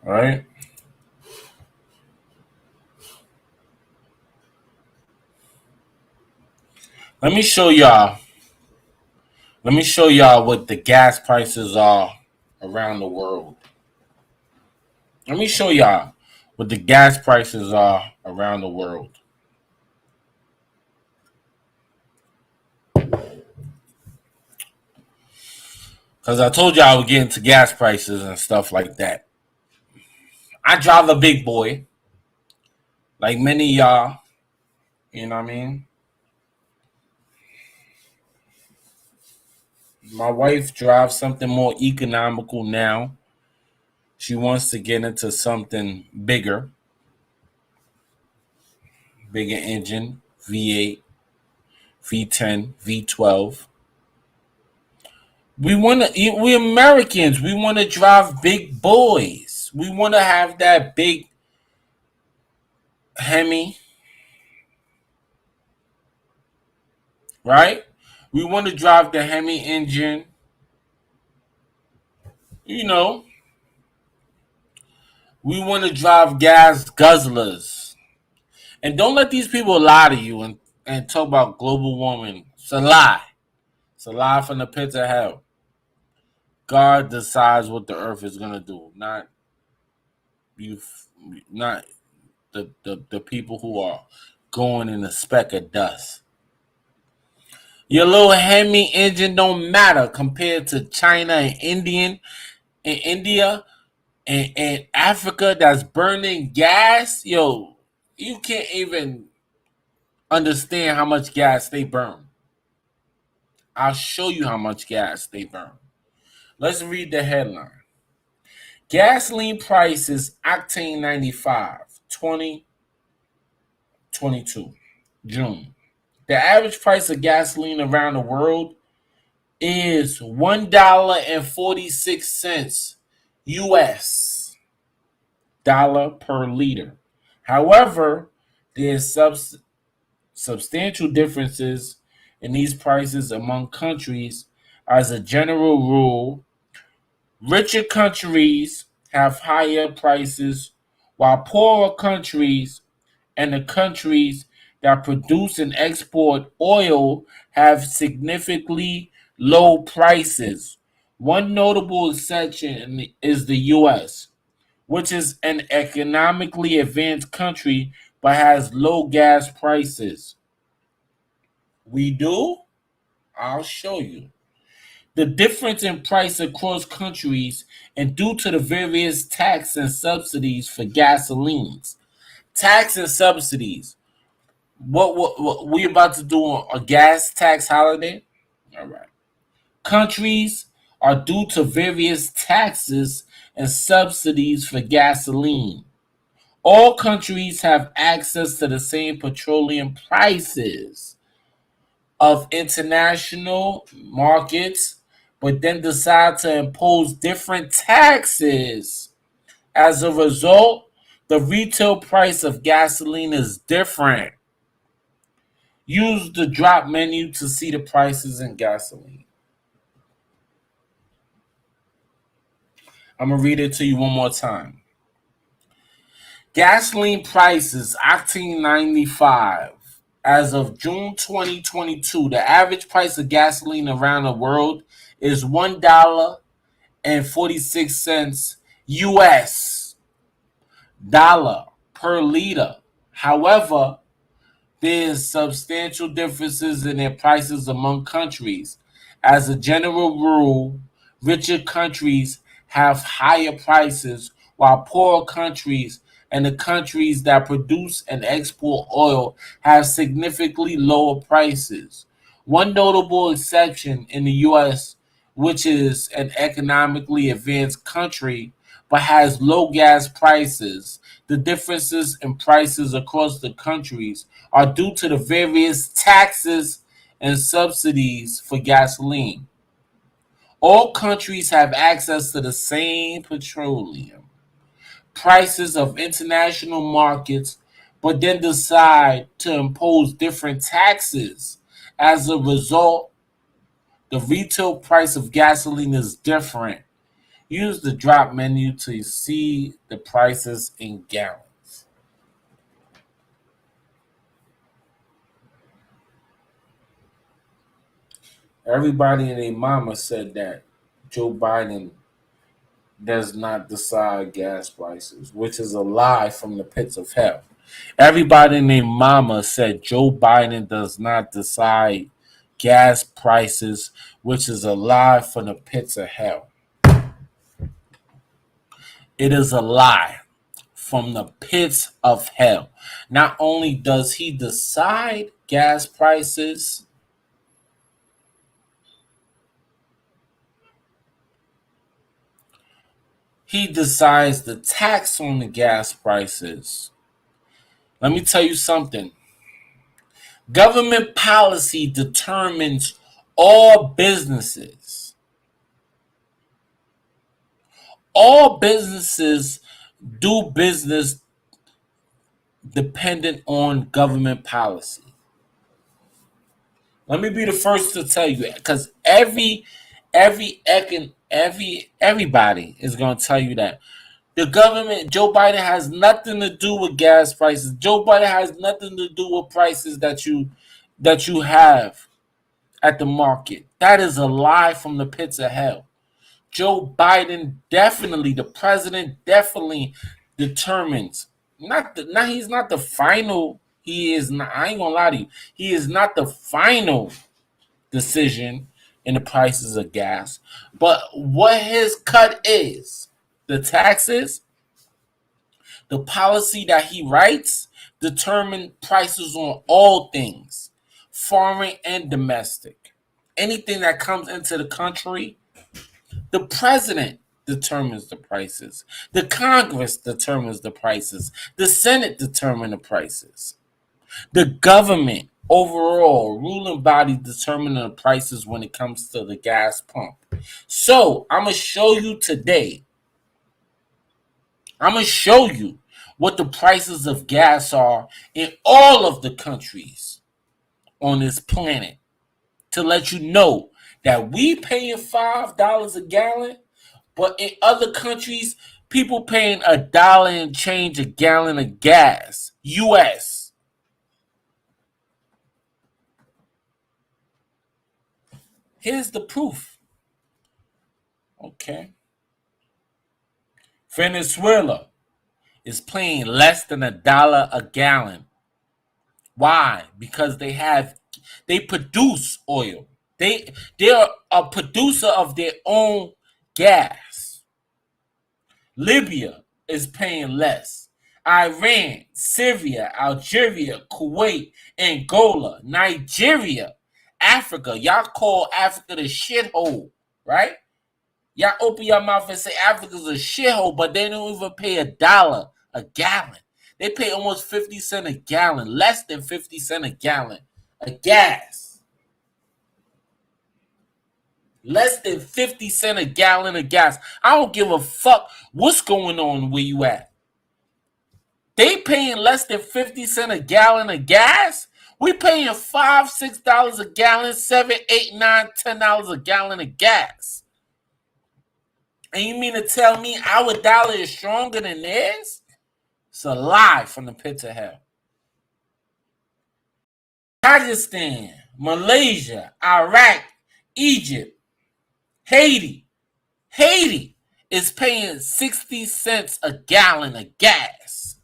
All right? Let me show y'all what the gas prices are around the world. Let me show y'all what the gas prices are around the world. Because I told y'all I would get into gas prices and stuff like that. I drive a big boy. Like many of y'all. You know what I mean? My wife drives something more economical now. She wants to get into something bigger. Bigger engine, V8, V10, V12. We Americans, we want to drive big boys. We want to have that big Hemi, right? We want to drive the Hemi engine. You know, we want to drive gas guzzlers. And don't let these people lie to you and talk about global warming. It's a lie. It's a lie from the pits of hell. God decides what the earth is gonna do, not you, not the people who are going in a speck of dust. Your little Hemi engine don't matter compared to China and India and Africa that's burning gas. Yo, you can't even understand how much gas they burn. I'll show you how much gas they burn. Let's read the headline. Gasoline prices, octane 95, 2022, June. The average price of gasoline around the world is $1.46 US dollar per liter. However, there's substantial differences in these prices among countries. As a general rule, richer countries have higher prices, while poorer countries and the countries that produce and export oil have significantly low prices. One notable exception is the US, which is an economically advanced country but has low gas prices. We do? I'll show you. The difference in price across countries and due to the various tax and subsidies for gasolines. Tax and subsidies. What we about to do a gas tax holiday? All right. Countries are due to various taxes and subsidies for gasoline. All countries have access to the same petroleum prices of international markets, but then decide to impose different taxes. As a result, the retail price of gasoline is different. Use the drop menu to see the prices in gasoline. I'm going to read it to you one more time. Gasoline prices, octane 95. As of June 2022, the average price of gasoline around the world is $1.46 US dollar per liter. However, there's substantial differences in their prices among countries. As a general rule, richer countries have higher prices, while poorer countries and the countries that produce and export oil have significantly lower prices. One notable exception in the US, which is an economically advanced country but has low gas prices. The differences in prices across the countries are due to the various taxes and subsidies for gasoline. All countries have access to the same petroleum prices of international markets, but then decide to impose different taxes. As a result, the retail price of gasoline is different. Use the drop menu to see the prices in gallons. Everybody and their mama said that Joe Biden does not decide gas prices, which is a lie from the pits of hell. Everybody and their mama said Joe Biden does not decide gas prices, which is a lie from the pits of hell. It is a lie from the pits of hell. Not only does he decide gas prices, he decides the tax on the gas prices. Let me tell you something. Government policy determines all businesses. All businesses do business dependent on government policy. Let me be the first to tell you that, because everybody is going to tell you that the government, Joe Biden has nothing to do with gas prices. Joe Biden has nothing to do with prices that you have at the market. That is a lie from the pits of hell. Joe Biden definitely, the president definitely determines. He's not the final. He is not. I ain't gonna lie to you. He is not the final decision in the prices of gas. But what his cut is, the taxes, the policy that he writes, determine prices on all things, foreign and domestic. anything that comes into the country, the president determines the prices. The Congress determines the prices. The Senate determines the prices. The government, overall, ruling body determine the prices when it comes to the gas pump. So, I'm going to show you today. I'm going to show you what the prices of gas are in all of the countries on this planet to let you know that we paying $5 a gallon, but in other countries, people paying $1 and change a gallon of gas. U.S. Here's the proof. Okay. Venezuela is paying less than $1 a gallon. Why? Because they produce oil. They're a producer of their own gas. Libya is paying less. Iran, Syria, Algeria, Kuwait, Angola, Nigeria, Africa. Y'all call Africa the shithole, right? Y'all open your mouth and say Africa's a shithole, but they don't even pay $1 a gallon. They pay almost 50 cents a gallon, less than 50 cents a gallon of gas. Less than 50 cents a gallon of gas. I don't give a fuck what's going on where you at. They paying less than 50 cents a gallon of gas. We paying $5, $6 a gallon, $7, $8, $9, $10 a gallon of gas. And you mean to tell me our dollar is stronger than theirs? It's a lie from the pits of hell. Pakistan, Malaysia, Iraq, Egypt, Haiti. Haiti is paying 60 cents a gallon of gas.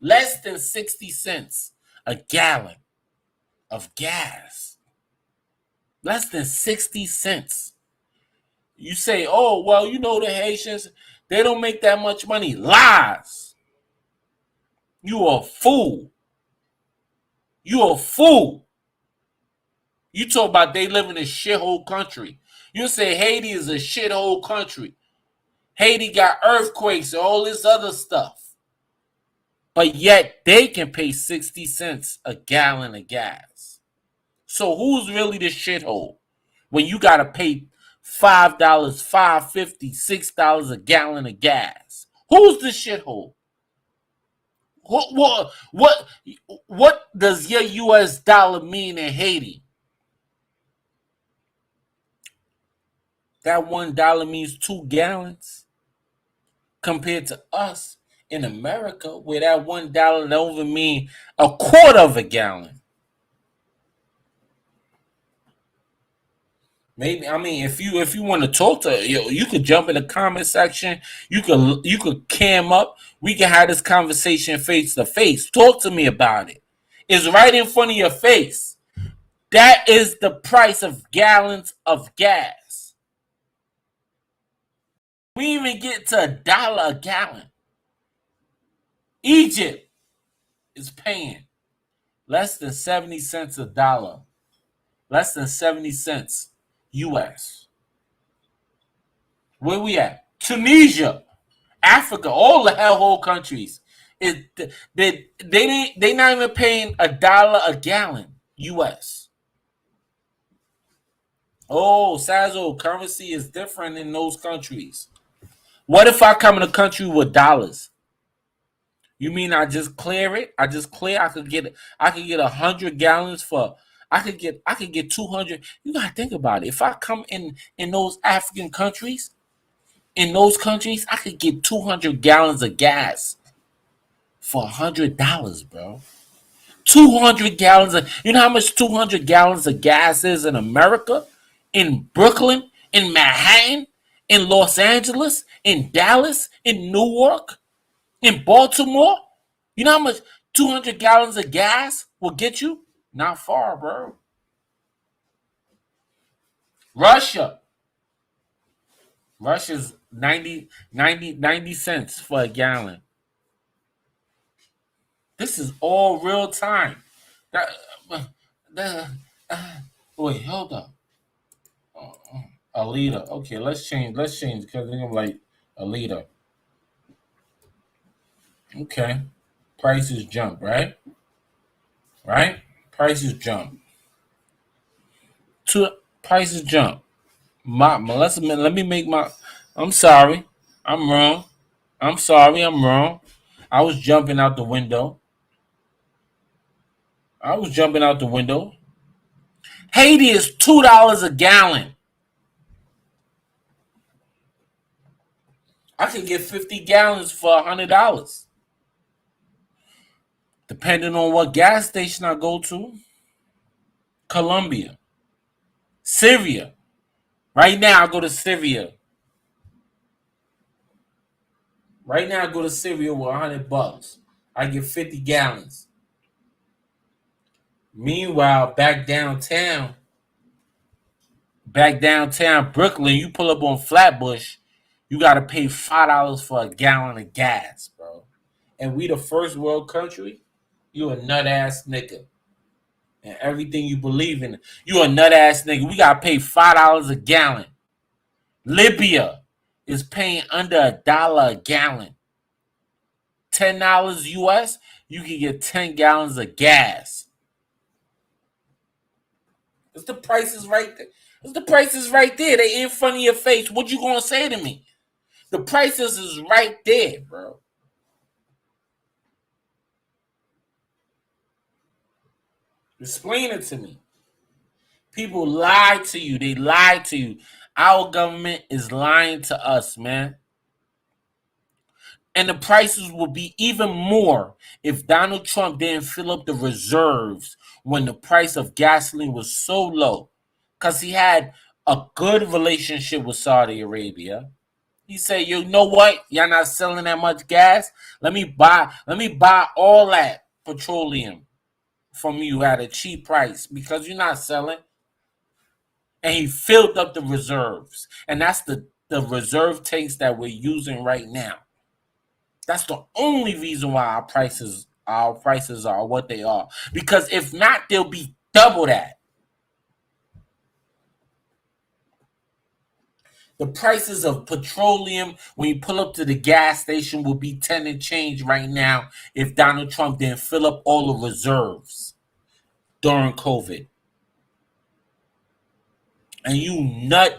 Less than 60 cents a gallon of gas. Less than 60 cents. You say, oh, well, you know the Haitians, they don't make that much money. Lies. You a fool. You a fool. You talk about they live in a shithole country. You say Haiti is a shithole country. Haiti got earthquakes and all this other stuff. But yet they can pay 60 cents a gallon of gas. So who's really the shithole? When you got to pay $5, $5.50, $6 a gallon of gas. Who's the shithole? What does your US dollar mean in Haiti? That $1 means 2 gallons compared to us in America, where that $1 don't even mean a quarter of a gallon. Maybe, I mean, if you want to talk to you could jump in the comment section. You could cam up. We can have this conversation face to face. Talk to me about it. It's right in front of your face. That is the price of gallons of gas. We even get to $1 a gallon. Egypt is paying less than 70 cents a dollar. Less than 70 cents US. Where we at? Tunisia, Africa, all the hellhole countries. They not even paying $1 a gallon US. Oh, SAZ-ONE currency is different in those countries. What if I come in a country with dollars? You mean I just clear it? I could get 100 gallons for. I could get 200. You gotta think about it. If I come in those African countries, I could get 200 gallons of gas for $100, bro. 200 gallons of. You know how much 200 gallons of gas is in America, in Brooklyn, in Manhattan, in Los Angeles, in Dallas, in Newark, in Baltimore? You know how much 200 gallons of gas will get you? Not far, bro. Russia's 90 cents for a gallon. This is all real time. Wait, hold up. A liter. Okay, let's change because they're gonna be like a liter. Okay. Prices jump, right? Right? Prices jump. Two prices jump. Let me make my. I'm sorry. I'm wrong. I'm sorry. I'm wrong. I was jumping out the window. Haiti is $2 a gallon. I can get 50 gallons for $100, depending on what gas station I go to. Colombia, Syria. Right now, I go to Syria. Right now, I go to Syria with $100. I get 50 gallons. Meanwhile, back downtown Brooklyn, you pull up on Flatbush, you got to pay $5 for a gallon of gas, bro. And we the first world country. You a nut ass nigga. And everything you believe in, you a nut ass nigga. We got to pay $5 a gallon. Libya is paying under $1 a gallon. $10 US, you can get 10 gallons of gas. It's the prices right there. It's the prices right there. They in front of your face. What you gonna say to me? The prices is right there, bro. Explain it to me. People lie to you. They lie to you. Our government is lying to us, man. And the prices will be even more if Donald Trump didn't fill up the reserves when the price of gasoline was so low. Because he had a good relationship with Saudi Arabia. He said, you know what? Y'all not selling that much gas. Let me buy all that petroleum from you at a cheap price because you're not selling. And he filled up the reserves. And that's the reserve tanks that we're using right now. That's the only reason why our prices are what they are. Because if not, they'll be double that. The prices of petroleum when you pull up to the gas station will be 10 and change right now if Donald Trump didn't fill up all the reserves during COVID. And you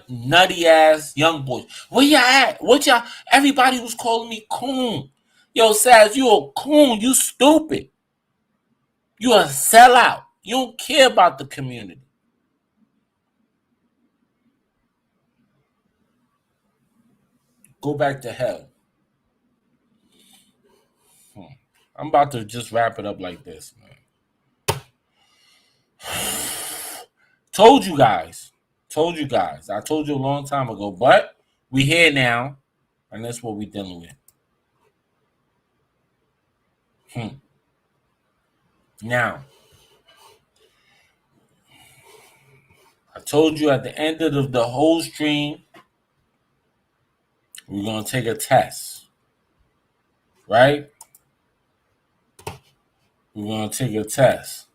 nutty ass young boys. Where y'all at? What y'all? Everybody was calling me coon. Yo, Saz, you a coon. You stupid. You a sellout. You don't care about the community. Go back to hell. I'm about to just wrap it up like this, man. Told you guys. I told you a long time ago, but we here now, and that's what we dealing with. Now, I told you at the end of the whole stream, we're going to take a test. Right? We're going to take a test.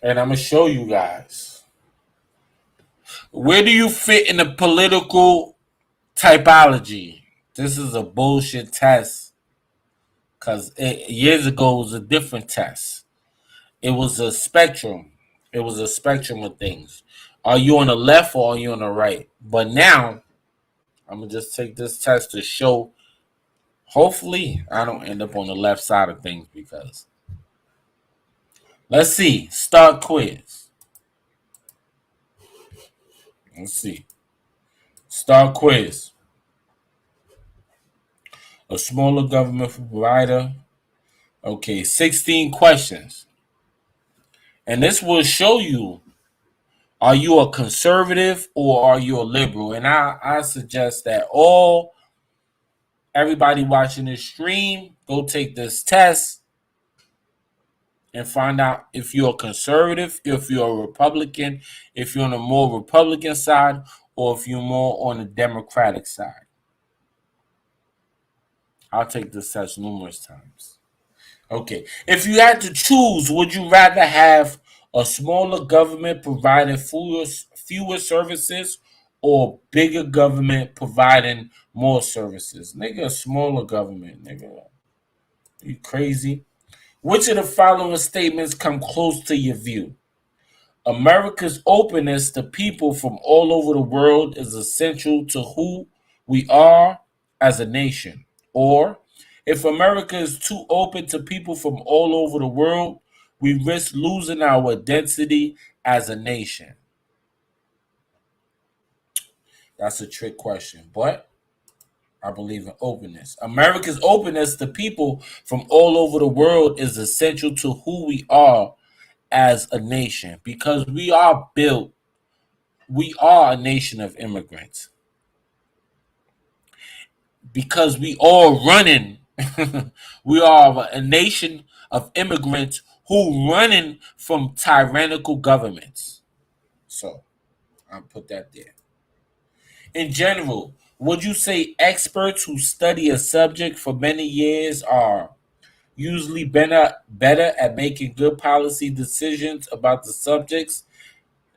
And I'm going to show you guys. Where do you fit in the political typology? This is a bullshit test. Because years ago, it was a different test. It was a spectrum. It was a spectrum of things. Are you on the left or are you on the right? But now, I'm going to just take this test to show. Hopefully, I don't end up on the left side of things because. Let's see. Start quiz. Let's see. Start quiz. A smaller government provider. Okay, 16 questions. And this will show you, are you a conservative or are you a liberal? And I suggest that everybody watching this stream, go take this test and find out if you're a conservative, if you're a Republican, if you're on the more Republican side, or if you're more on the Democratic side. I'll take this test numerous times. Okay. If you had to choose, would you rather have a smaller government providing fewer services or bigger government providing more services? Nigga, a smaller government, nigga. You crazy? Which of the following statements come close to your view? America's openness to people from all over the world is essential to who we are as a nation. Or, if America is too open to people from all over the world, we risk losing our identity as a nation. That's a trick question, but I believe in openness. America's openness to people from all over the world is essential to who we are as a nation because we are a nation of immigrants because we all running. We are a nation of immigrants who running from tyrannical governments. So I'll put that there. In general, would you say experts who study a subject for many years are usually better at making good policy decisions about the subjects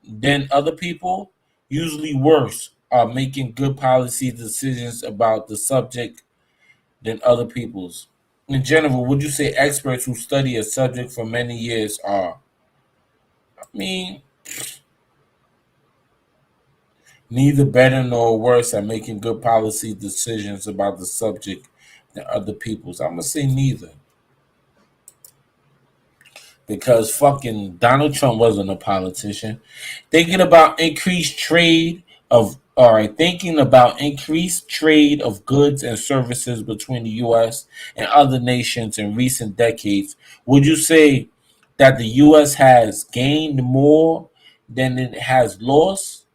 than other people? Usually worse are making good policy decisions about the subject than other people's. In general, would you say experts who study a subject for many years are, I mean, neither better nor worse at making good policy decisions about the subject than other people's? I'm going to say neither. Because fucking Donald Trump wasn't a politician. Thinking about increased trade of thinking about increased trade of goods and services between the US and other nations in recent decades, would you say that the US has gained more than it has lost?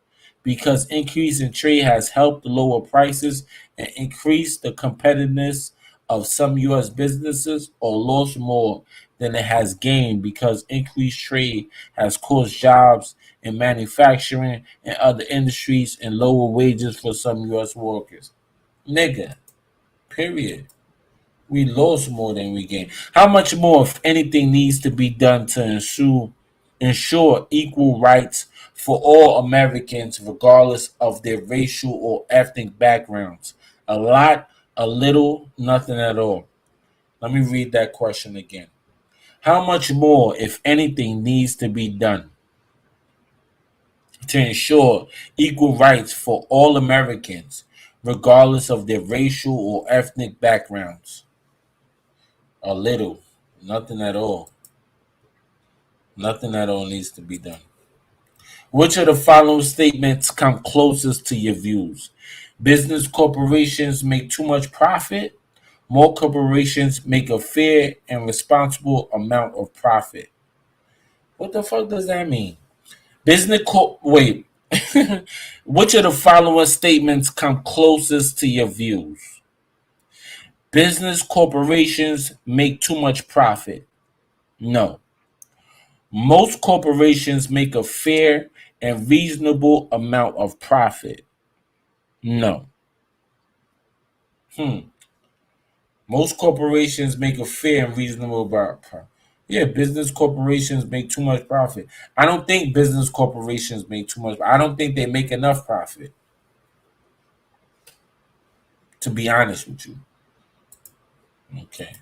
Because increase in trade has helped lower prices and increase the competitiveness of some U.S. businesses, or lost more than it has gained because increased trade has caused jobs in manufacturing and other industries and lower wages for some U.S. workers. Nigga, period. We lost more than we gained. How much more, if anything, needs to be done to ensure equal rights for all Americans, regardless of their racial or ethnic backgrounds? A lot, a little, nothing at all. Let me read that question again. How much more, if anything, needs to be done to ensure equal rights for all Americans, regardless of their racial or ethnic backgrounds? A little, nothing at all. Nothing at all needs to be done. Which of the following statements come closest to your views? Business corporations make too much profit. More corporations make a fair and responsible amount of profit. What the fuck does that mean? Wait. Which of the following statements come closest to your views? Business corporations make too much profit. No. Most corporations make a fair and reasonable amount of profit. No. Most corporations make a fair and reasonable amount of profit. Yeah, business corporations make too much profit. I don't think business corporations make too much. I don't think they make enough profit, to be honest with you. Okay.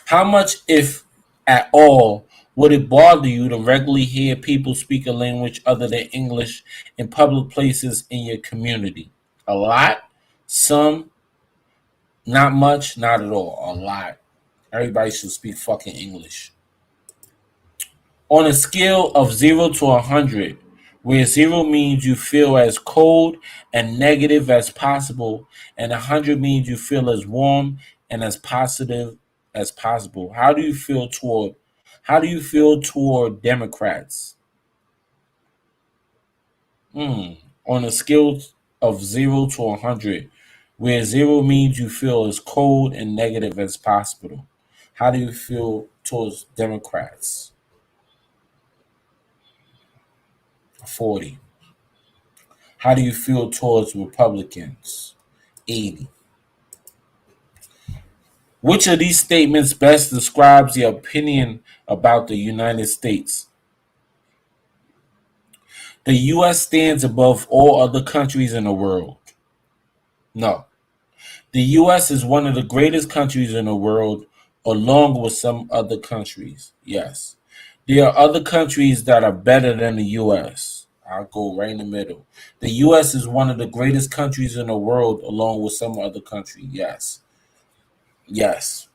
How much, if at all, would it bother you to regularly hear people speak a language other than English in public places in your community? A lot? Some? Not much? Not at all. A lot. Everybody should speak fucking English. On a scale of 0 to 100, where 0 means you feel as cold and negative as possible, and 100 means you feel as warm and as positive as possible, how do you feel toward Democrats? On a scale of 0 to 100, where 0 means you feel as cold and negative as possible, how do you feel towards Democrats? 40. How do you feel towards Republicans? 80. Which of these statements best describes the opinion about the United States? The U.S. stands above all other countries in the world. No. The U.S. is one of the greatest countries in the world, along with some other countries. Yes. There are other countries that are better than the U.S. I'll go right in the middle. The U.S. is one of the greatest countries in the world, along with some other country. Yes. Yes.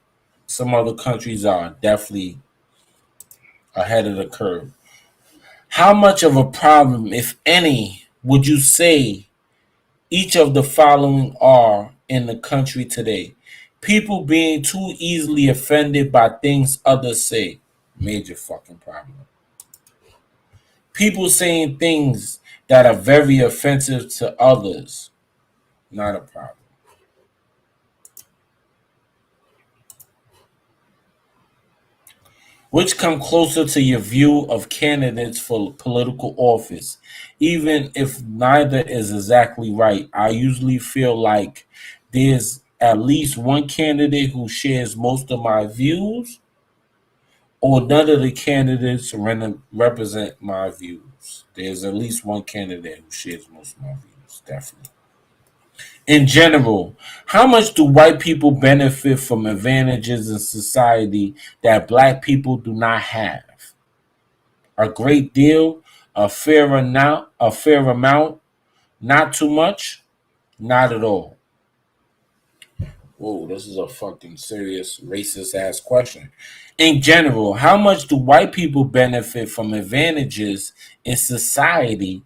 Some other countries are definitely ahead of the curve. How much of a problem, if any, would you say each of the following are in the country today? People being too easily offended by things others say. Major fucking problem. People saying things that are very offensive to others. Not a problem. Which come closer to your view of candidates for political office? Even if neither is exactly right, I usually feel like there's at least one candidate who shares most of my views, or none of the candidates represent my views. There's at least one candidate who shares most of my views, definitely. In general, how much do white people benefit from advantages in society that black people do not have? A great deal, a fair amount, not too much, not at all. Whoa, this is a fucking serious racist ass question. In general, how much do white people benefit from advantages in society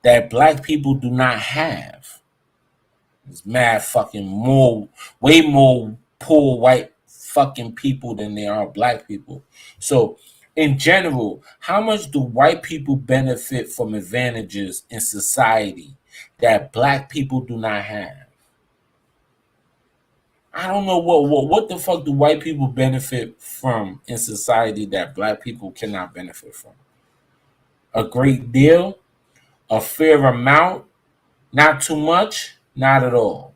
that black people do not have? It's mad fucking way more poor white fucking people than there are black people. So, in general, how much do white people benefit from advantages in society that black people do not have? I don't know what the fuck do white people benefit from in society that black people cannot benefit from? A great deal, a fair amount, not too much, not at all.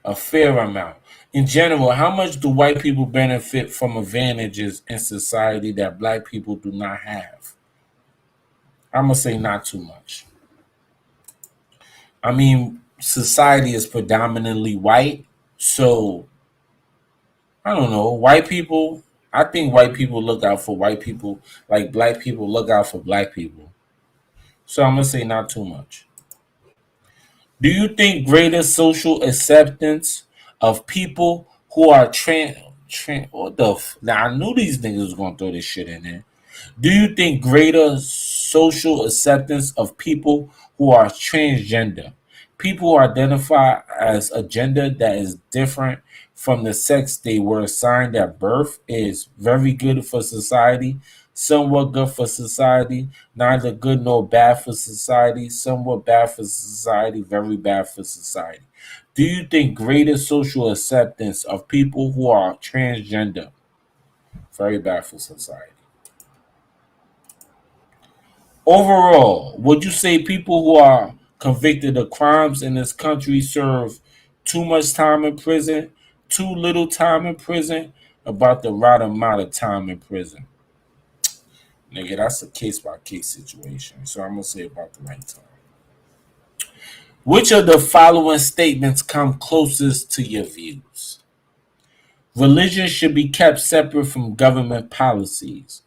A fair amount. In general, how much do white people benefit from advantages in society that black people do not have? I'm going to say not too much. I mean, society is predominantly white, so I don't know. White people, I think white people look out for white people like black people look out for black people. So I'm going to say not too much. Do you think greater social acceptance of people who are what the now I knew these niggas was gonna throw this shit in there. Do you think greater social acceptance of people who are transgender, people who identify as a gender that is different from the sex they were assigned at birth, is very good for society, somewhat good for society, neither good nor bad for society, somewhat bad for society, very bad for society? Do you think greater social acceptance of people who are transgender, very bad for society? Overall, would you say people who are convicted of crimes in this country serve too much time in prison, too little time in prison, about the right amount of time in prison? Nigga, that's a case by case situation. So I'm gonna say about the right time. Which of the following statements come closest to your views? Religion should be kept separate from government policies.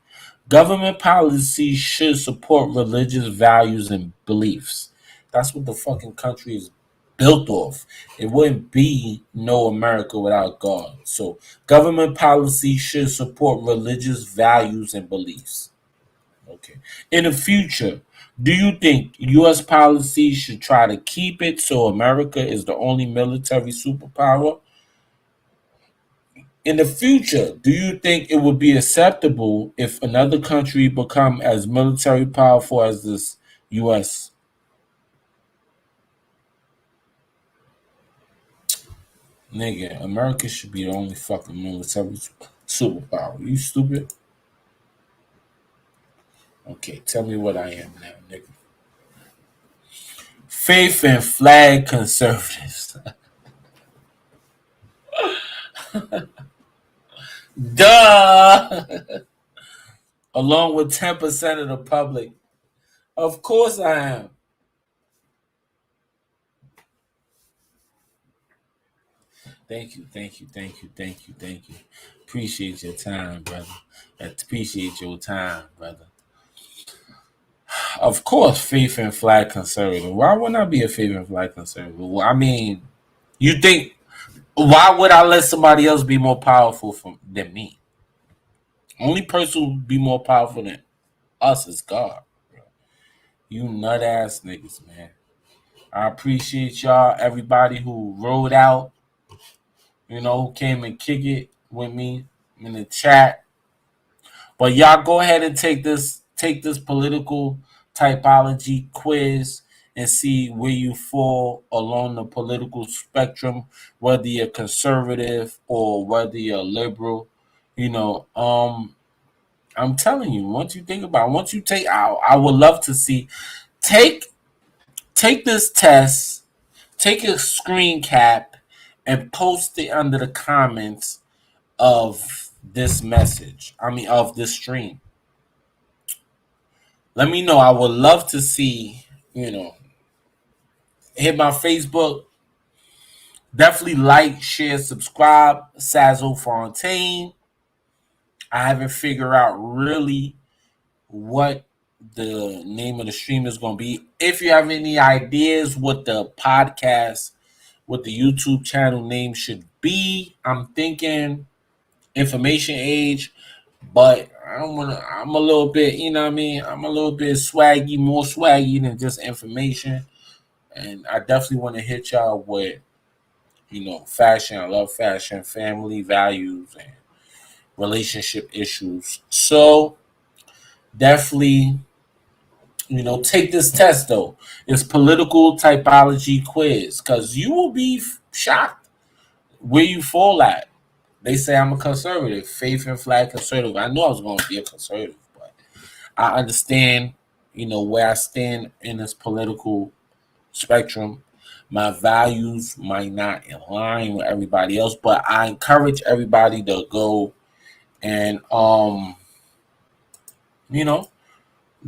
Government policies should support religious values and beliefs. That's what the fucking country is built off. It wouldn't be no America without God. So, government policy should support religious values and beliefs. Okay. In the future, do you think U.S. policy should try to keep it so America is the only military superpower? In the future, do you think it would be acceptable if another country become as military powerful as this U.S.? Nigga, America should be the only fucking military superpower. You stupid? Okay, tell me what I am now, nigga. Faith and flag conservatives. Duh! Along with 10% of the public. Of course I am. Thank you. Appreciate your time, brother. Appreciate your time, brother. Of course, faith and flag conservative. Why wouldn't I be a faith and flag conservative? Well, I mean, you think, why would I let somebody else be more powerful than me? Only person who would be more powerful than us is God. You nut ass niggas, man. I appreciate y'all, everybody who rode out, who came and kick it with me in the chat. But y'all go ahead and take this political typology quiz and see where you fall along the political spectrum, whether you're conservative or whether you're liberal. I'm telling you, once you think about it, once you take out, I would love to see, take this test, take a screen cap and post it under the comments of this message. Of this stream. Let me know. I would love to see, hit my Facebook. Definitely like, share, subscribe. SAZ-ONE. I haven't figured out really what the name of the stream is going to be. If you have any ideas what the podcast, what the YouTube channel name should be, I'm thinking Information Age, but I'm a little bit, I'm a little bit swaggy, more swaggy than just information. And I definitely want to hit y'all with, fashion. I love fashion, family values, and relationship issues. So definitely, take this test though. It's political typology quiz, because you will be shocked where you fall at. They say I'm a conservative, faith and flag conservative. I knew I was going to be a conservative, but I understand, where I stand in this political spectrum. My values might not align with everybody else, but I encourage everybody to go and,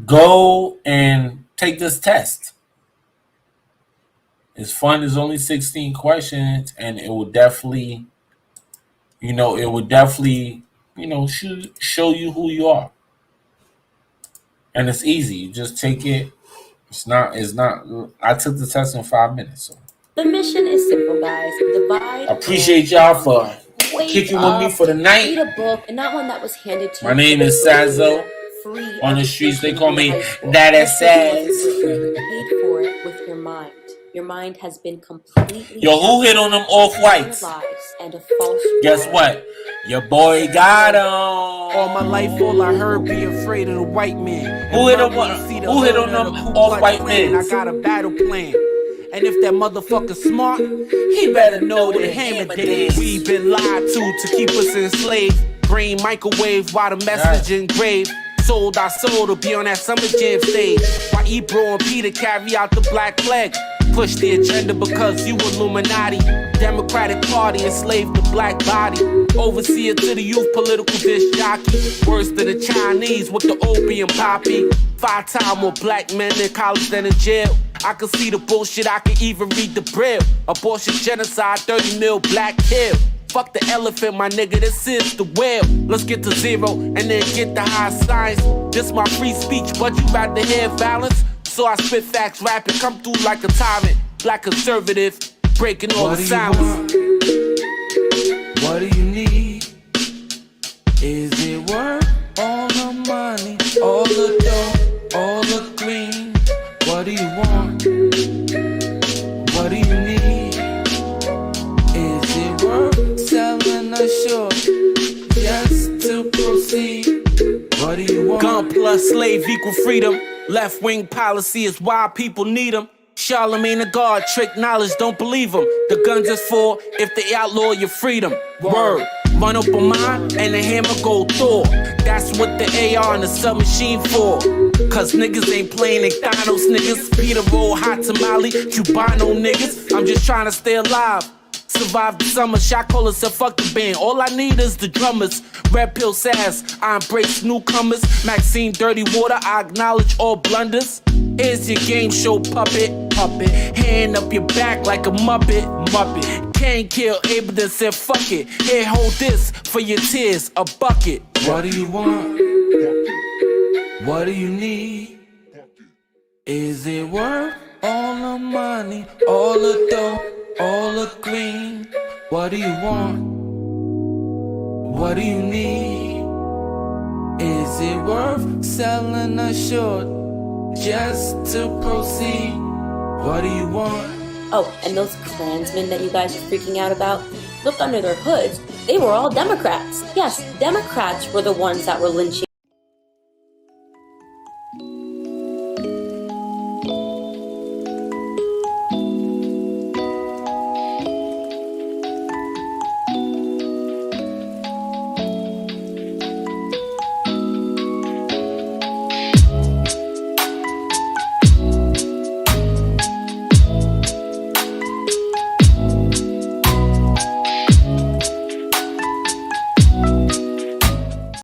go and take this test. It's fun. There's only 16 questions, and it will definitely, show you who you are. And it's easy. You just take it. It's not, I took the test in 5 minutes. So. The mission is simple, guys. Divide. Appreciate y'all for kicking with me for the night. Read a book, and not one that was handed to you. My name is SAZ-ONE. Free. On the streets, they call me Daddy Saz. Paid for it with your mind. Your mind has been completely. Yo, who hit on them off-whites? And a false. Guess what? Your boy got them. All my life, all I heard, be afraid of the white man. Who hit on them off-white men? I got a battle plan. And if that motherfucker smart, he better know the hammer days. We've been lied to keep us enslaved. Brain microwave while the message engraved. Sold our soul to be on that Summer Jam stage. While Ebro and Peter carry out the black flag. Push the agenda because you Illuminati. Democratic Party enslaved the black body. Overseer to the youth, political disc jockey. Worse than the Chinese with the opium poppy. 5 times more black men in college than in jail. I can see the bullshit, I can even read the braille. Abortion, genocide, 30 mil black kill. Fuck the elephant, my nigga, this is the whale. Let's get to zero and then get the high science. This my free speech, but you rather hear violence. So I spit facts, rap and come through like a tyrant. Black conservative, breaking all the silence. What do you need? Is it worth all the money, all the dough, all the green? What do you want? What do you need? Is it worth selling a short just to proceed? What do you want? Gun plus slave equal freedom. Left wing policy is why people need them. Charlemagne the God, trick knowledge, don't believe them. The guns is for if they outlaw your freedom. Word. Run up on mine and the hammer go Thor. That's what the AR and the submachine for. Cause niggas ain't playing McDonald's niggas. Peter roll hot tamale, Cubano niggas. I'm just trying to stay alive. Survive the summer, shot callers said fuck the band. All I need is the drummers. Red pill SAZ, I embrace newcomers. Maxine dirty water, I acknowledge all blunders. Here's your game show puppet. Hand up your back like a muppet. Can't kill Abel that said fuck it. Here, hold this for your tears, a bucket. What do you want? What do you need? Is it worth all the money, all the dough, all the green? What do you want? What do you need? Is it worth selling a short just to proceed? What do you want? Oh, and those Klansmen that you guys are freaking out about, look under their hoods. They were all Democrats. Yes, Democrats were the ones that were lynching